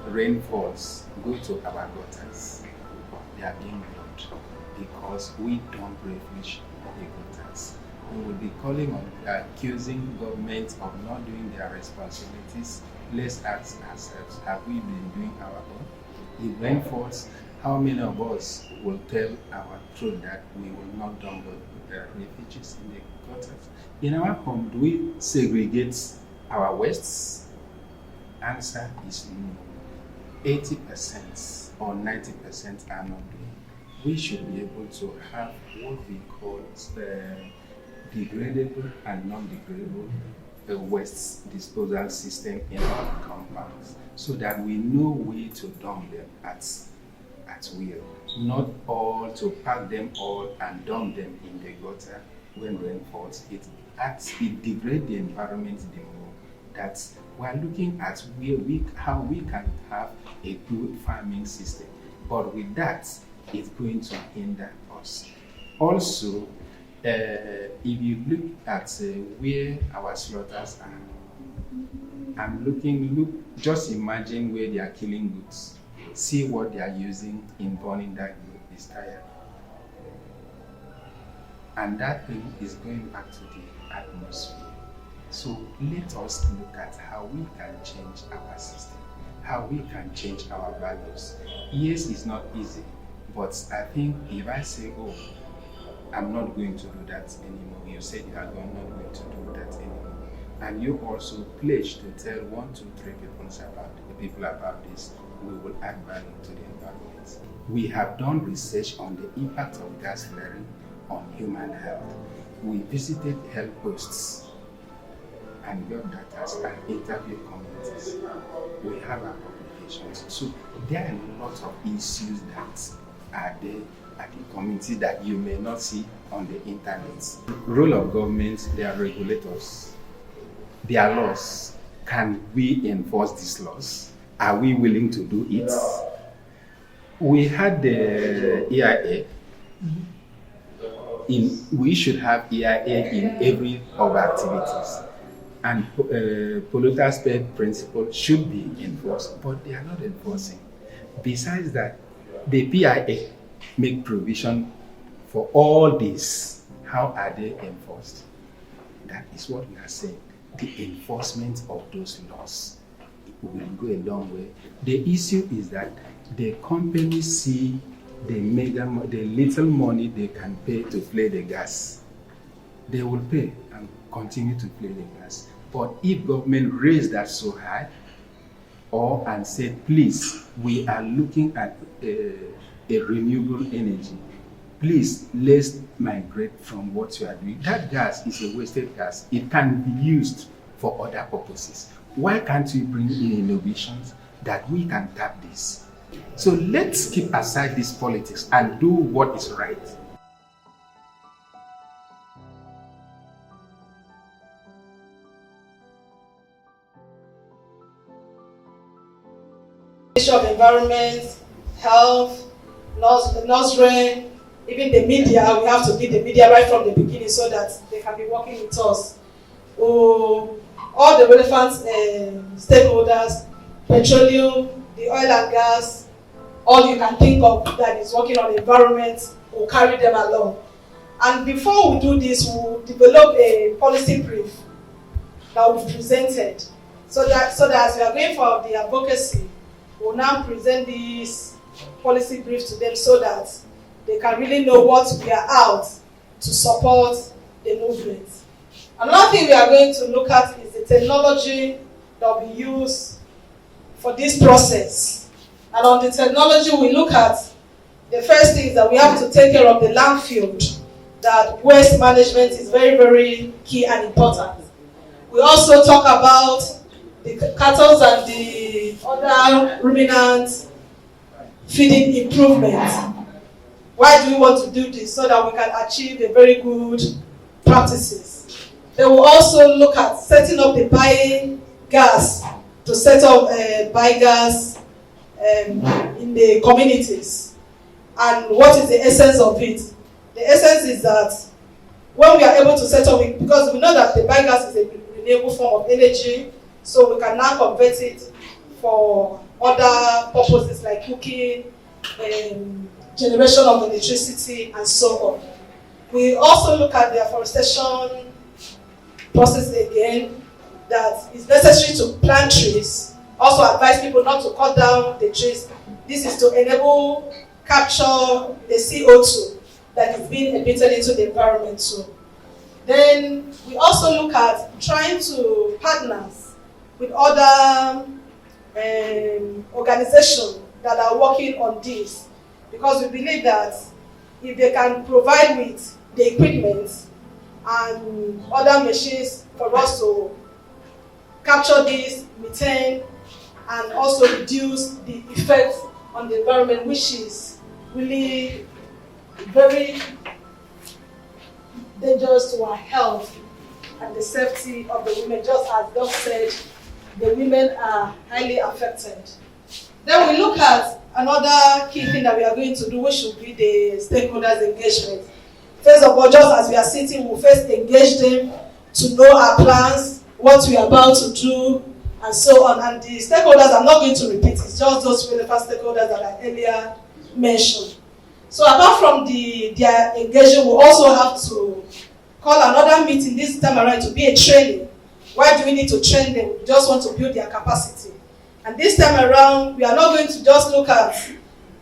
rain falls, go to our gutters. They are being blocked because we don't refresh the gutters. We will be calling on accusing government of not doing their responsibilities. Let's ask ourselves, have we been doing our own? If rain falls, how many of us will tell our truth that we will not dump the refugees in the gutters? In our home, do we segregate our wastes? Answer is no. 80% or 90% are not doing. We should be able to have what we call degradable and non-degradable waste disposal system in our compounds, so that we know where to dump them at will. Not all to pack them all and dump them in the gutter when rain falls. It degrades the environment the more. That we are looking at how we can have a good farming system. But with that, it's going to hinder us. Also, if you look at where our slaughters are, just imagine where they are killing goods. See what they are using in burning that good is tire. And that thing is going back to the atmosphere. So let us look at how we can change our system, how we can change our values. Yes, it's not easy, but I think if I say, oh, I'm not going to do that anymore, you said you are not going to do that anymore, and you also pledge to tell 1, 2, 3 people about this, we will add value to the environment. We have done research on the impact of gas flaring on human health. We visited health posts and got data and interviewed communities. We have our publications. So there are a lot of issues that are there at the community that you may not see on the internet. Role of government, they are regulators. Their laws. Can we enforce these laws? Are we willing to do it? We had the EIA. We should have EIA in every of our activities. And polluters pay principle should be enforced, but they are not enforcing. Besides that, the PIA make provision for all this. How are they enforced? That is what we are saying. The enforcement of those laws will go a long way. The issue is that the companies see the little money they can pay to flare the gas. They will pay and continue to flare the gas. But if government raise that so high, and said, please, we are looking at a renewable energy. Please, let's migrate from what you are doing. That gas is a wasted gas. It can be used for other purposes. Why can't we bring in innovations that we can tap this? So let's keep aside this politics and do what is right. Ministry of Environment, Health, nursery, even the media. We have to be the media right from the beginning so that they can be working with us. All the relevant stakeholders, petroleum, the oil and gas, all you can think of that is working on the environment, will carry them along. And before we do this, we'll develop a policy brief that will be presented. So that as we are going for the advocacy, we'll now present this policy brief to them so that they can really know what we are out to support the movement. Another thing we are going to look at is the technology that will be used for this process. And on the technology we look at, the first thing is that we have to take care of the landfill, that waste management is very, very key and important. We also talk about the cattle and the other ruminants feeding improvement. Why do we want to do this? So that we can achieve a very good practices. They will also look at setting up the biogas to set up biogas in the communities. And what is the essence of it? The essence is that when we are able to set up it, because we know that the biogas is a renewable form of energy, so we can now convert it for other purposes like cooking, generation of electricity, and so on. We also look at the afforestation process again, that it's necessary to plant trees. Also advise people not to cut down the trees. This is to enable capture the CO2 that is being emitted into the environment too. Then we also look at trying to partner with other organizations that are working on this, because we believe that if they can provide with the equipment and other machines for us to capture this methane and also reduce the effect on the environment, which is really very dangerous to our health and the safety of the women. Just as Doc said, the women are highly affected. Then we look at another key thing that we are going to do, which should be the stakeholders' engagement. First of all, just as we are sitting, we'll first engage them to know our plans, what we are about to do, and so on. And the stakeholders, I'm not going to repeat, it's just those relevant stakeholders that I earlier mentioned. So apart from their engagement, we also have to call another meeting this time around to be a training. Why do we need to train them? We just want to build their capacity. And this time around, we are not going to just look at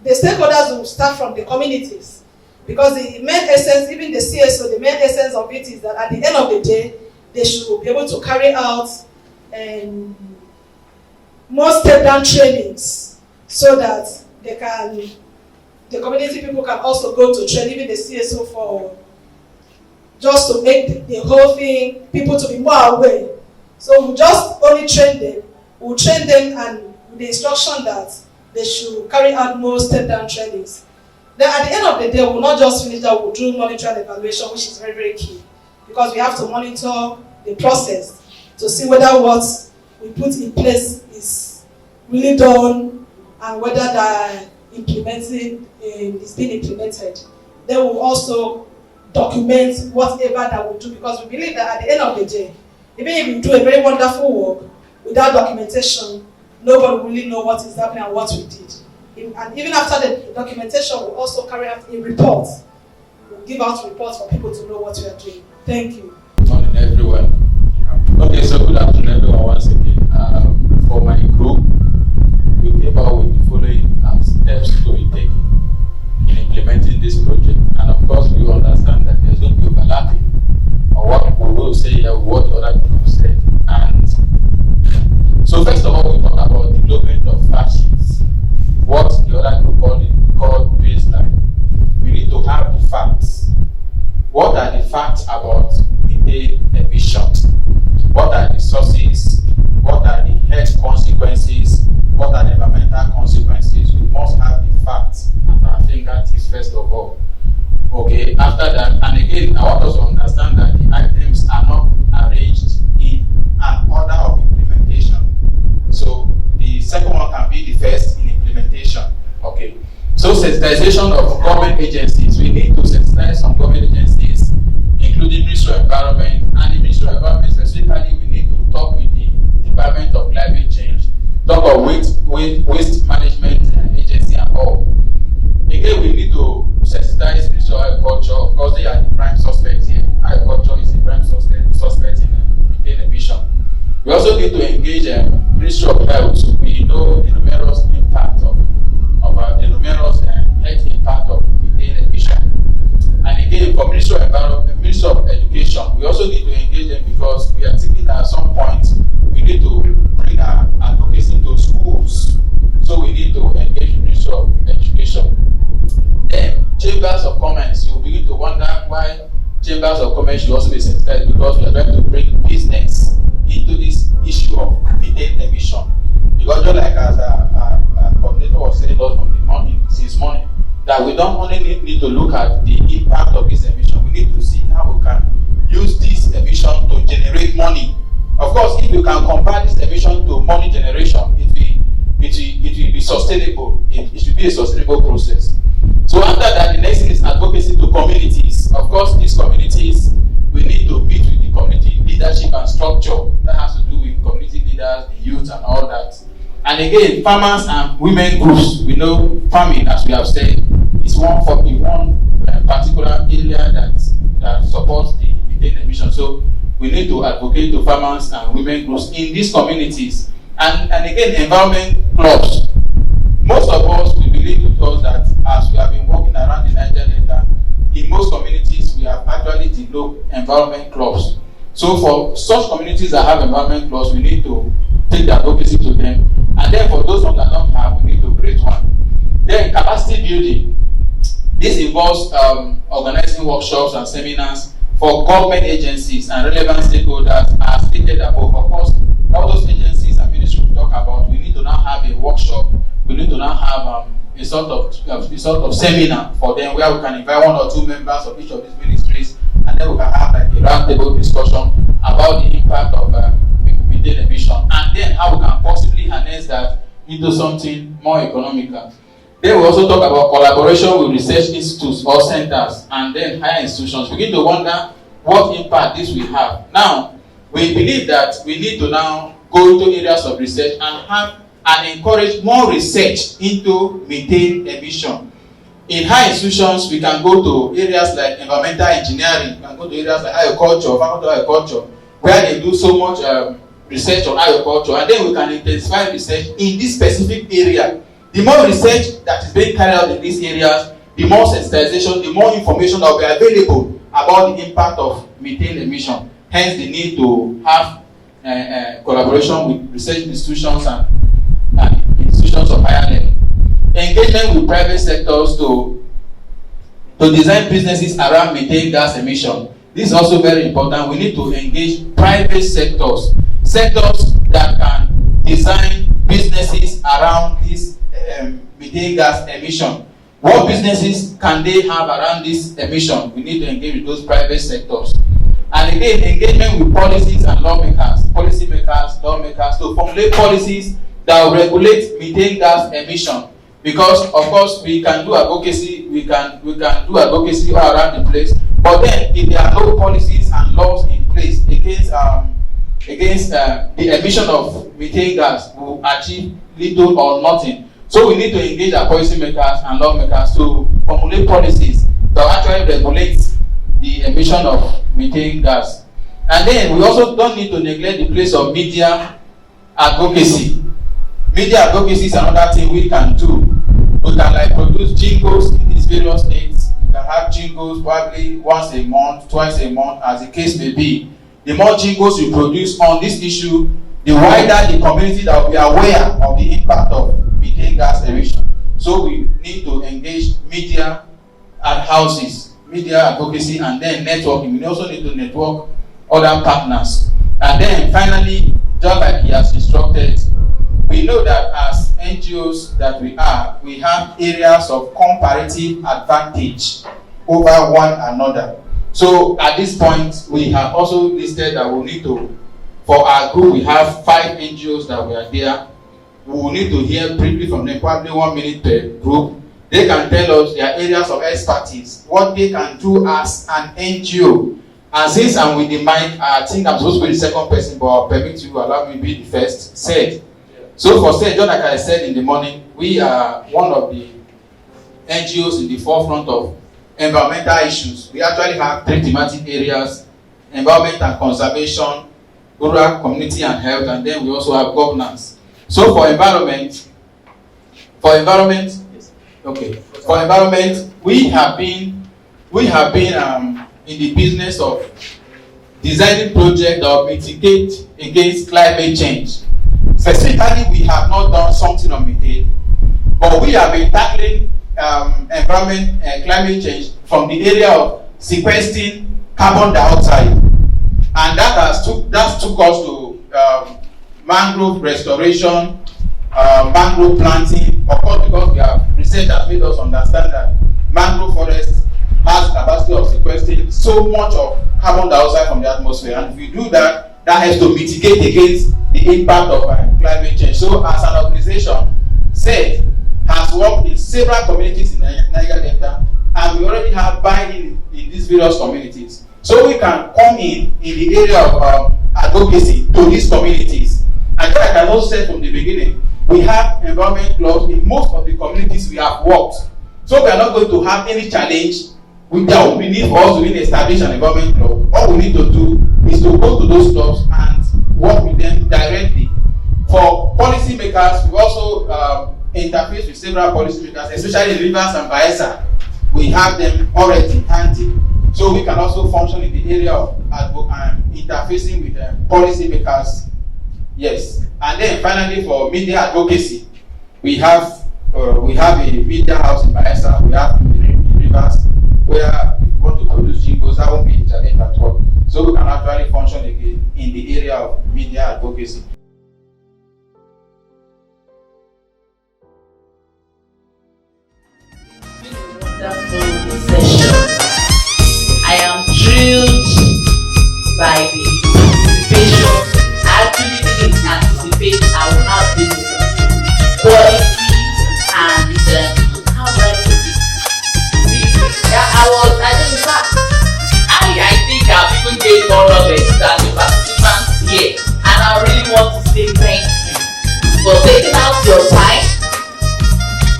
the stakeholders will start from the communities. Because the main essence, even the CSO, the main essence of it is that at the end of the day, they should be able to carry out more step-down trainings so that the community people can also go to train, even the CSO, for just to make the whole thing, people to be more aware. So we just only train them. We'll train them and with the instruction that they should carry out more step-down trainings. Then at the end of the day, we'll not just finish that, we'll do monitoring and evaluation, which is very, very key. Because we have to monitor the process to see whether what we put in place is really done and whether the implementing is being implemented. Then we'll also document whatever that we do, because we believe that at the end of the day, even if we do a very wonderful work without documentation, nobody will really know what is happening and what we did. And even after the documentation, we'll also carry out a report. We'll give out reports for people to know what we are doing. Thank you. Good morning, everyone. Okay, so good afternoon, everyone, once again. For my group, we came out with the following steps to be taken in implementing this project. And of course, we understand that there's going to be overlapping on what we will say here, what other people have said. And so, first of all, we talk about development of fact sheets. What the other group called baseline. We need to have the facts. What are the facts about methane emissions? What are the sources? What are the health consequences? What are the environmental consequences? We must have the facts at our fingertips first of all. Okay, after that, and again, I want us to understand that the items are not arranged in an order of implementation. So the second one can be the first in implementation. Okay. So sensitization of government agencies. We need to sensitize some government agencies, including Ministry of Environment, and the Ministry of Environment specifically. We need to talk with the Department of Climate Change, talk of waste management agency and all. Again, we need to sensitize Ministry of Agriculture. Of course, they are the prime suspects here. Agriculture is the prime suspect in methane emission. We also need to engage Ministry of Health. We know the numerous impact of the numerous health impact of methane emission. And again, for Ministry of Environment, Ministry of Education, we also need to engage them, because we are thinking that at some point we need to bring our advocacy to schools. So we need to engage the Ministry of Education. Then chambers of commerce. You begin to wonder why chambers of commerce should also be sensitized, because we are trying to bring business into this issue of methane emission. Because just like as our coordinator was saying from the morning, since morning, that we don't only need to look at the impact of this emission, we need to see how we can use this emission to generate money. Of course, if you can convert this emission to money generation, it will be sustainable. It should be a sustainable process. So after that, the next thing is advocacy to communities. Of course, these communities, we need to meet with the community leadership and structure. That has to do with community leaders, the youth, and all that. And again, farmers and women groups. We know farming, as we have said, is one particular area that supports the methane emission. So we need to advocate to farmers and women groups in these communities. And again, environment clubs. Most of us, we believe because that as we have been walking around the Niger Delta, in most communities, we have actually developed environment clubs. So for such communities that have environment clubs, we need to take the advocacy to them. And then for those ones that don't have, we need to create one. Then capacity building. This involves organizing workshops and seminars for government agencies and relevant stakeholders as stated above. Of course, all those agencies and ministries we talk about, we need to now have a workshop. We need to now have a sort of seminar for them where we can invite one or two members of each of these ministries, and then we can have like a roundtable discussion about the impact of methane emission, and then how we can possibly harness that into something more economical. Then we also talk about collaboration with research institutes or centers and then higher institutions. We begin to wonder what impact this will have. Now, we believe that we need to now go into areas of research and have and encourage more research into methane emission. In high institutions, we can go to areas like environmental engineering, we can go to areas like agriculture, faculty of agriculture, where they do so much research on agriculture, and then we can intensify research in this specific area. The more research that is being carried out in these areas, the more sensitization, the more information that will be available about the impact of methane emission. Hence the need to have collaboration with research institutions and institutions of higher learning. engagement with private sectors to design businesses around methane gas emission. This is also very important. We need to engage private sectors that can design businesses around this methane gas emission. What businesses can they have around this emission? We need to engage with those private sectors. And again, engagement with policies and policymakers, lawmakers, to formulate policies that will regulate methane gas emission. Because of course we can do advocacy, we can do advocacy all around the place. But then, if there are no policies and laws in place against the emission of methane gas, we will achieve little or nothing. So we need to engage our policymakers and lawmakers to formulate policies that actually regulate the emission of methane gas. And then we also don't need to neglect the place of media advocacy. Media advocacy is another thing we can do. We can produce jingles in these various states. We can have jingles probably once a month, twice a month, as the case may be. The more jingles we produce on this issue, the wider the community that will be aware of the impact of methane gas emission. So we need to engage media at houses, media advocacy, and then networking. We also need to network other partners. And then finally, just like he has instructed, we know that as NGOs that we have areas of comparative advantage over one another. So at this point, we have also listed that we need to, for our group, we have 5 NGOs that we are there. We will need to hear briefly from them, probably 1 minute per group. They can tell us their areas of expertise, what they can do as an NGO. And since I'm with the mic, I think I'm supposed to be the second person, but I'll permit you to allow me to be the first. Said. So for said, just like I said in the morning, we are one of the NGOs in the forefront of environmental issues. We actually have 3 thematic areas: environment and conservation, rural, community and health, and then we also have governance. So for environment, we have been in the business of designing projects that will mitigate against climate change. Specifically, we have not done something on methane, but we have been tackling environment and climate change from the area of sequestering carbon dioxide, and that took us to mangrove restoration, mangrove planting. Of course, because we have research has made us understand that mangrove forest has the capacity of sequestering so much of carbon dioxide from the atmosphere, and if we do that, that helps to mitigate against the impact of climate change. So as an organization, SED has worked in several communities in Niger Delta, and we already have buy-in in these various communities. So we can come in the area of advocacy to these communities. And like I also said from the beginning, we have environment clubs in most of the communities we have worked. So we are not going to have any challenge. There won't be need for us to establish an environment club. All we need to do is to go to those clubs and work with them directly. For policymakers, we also interface with several policymakers, especially Rivers and Bayelsa. We have them already handy. So we can also function in the area of interfacing with policymakers. Yes. And then finally, for media advocacy, we have a media house in Bayelsa. We have in Rivers, where if you want to produce jingles, that won't be a challenge at all. So we can actually function again in the area of media advocacy. Wonderful session. I am thrilled by the participation. I actually didn't anticipate I would have this quality and how do I put it? I think I've even gained more knowledge than the participants here, and I really want to say thank you for taking out your time,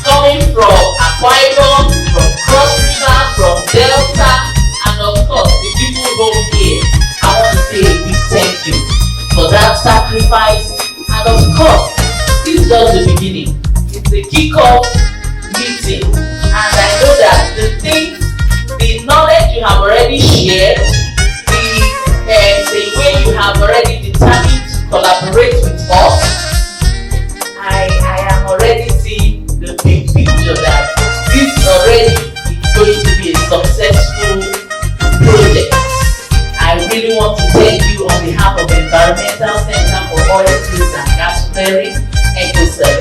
coming from Akwa Ibom, from Cross River, from Delta, and of course the people home here. I want to say a big thank you for that sacrifice, and of course this is just the beginning. It's a kick-off meeting, and I know that the knowledge you have already shared, the way you have already determined to collaborate with us, I am already seeing the big behalf of the Environmental Center for Oil, Fuels and Gas Flaring, EcoCert.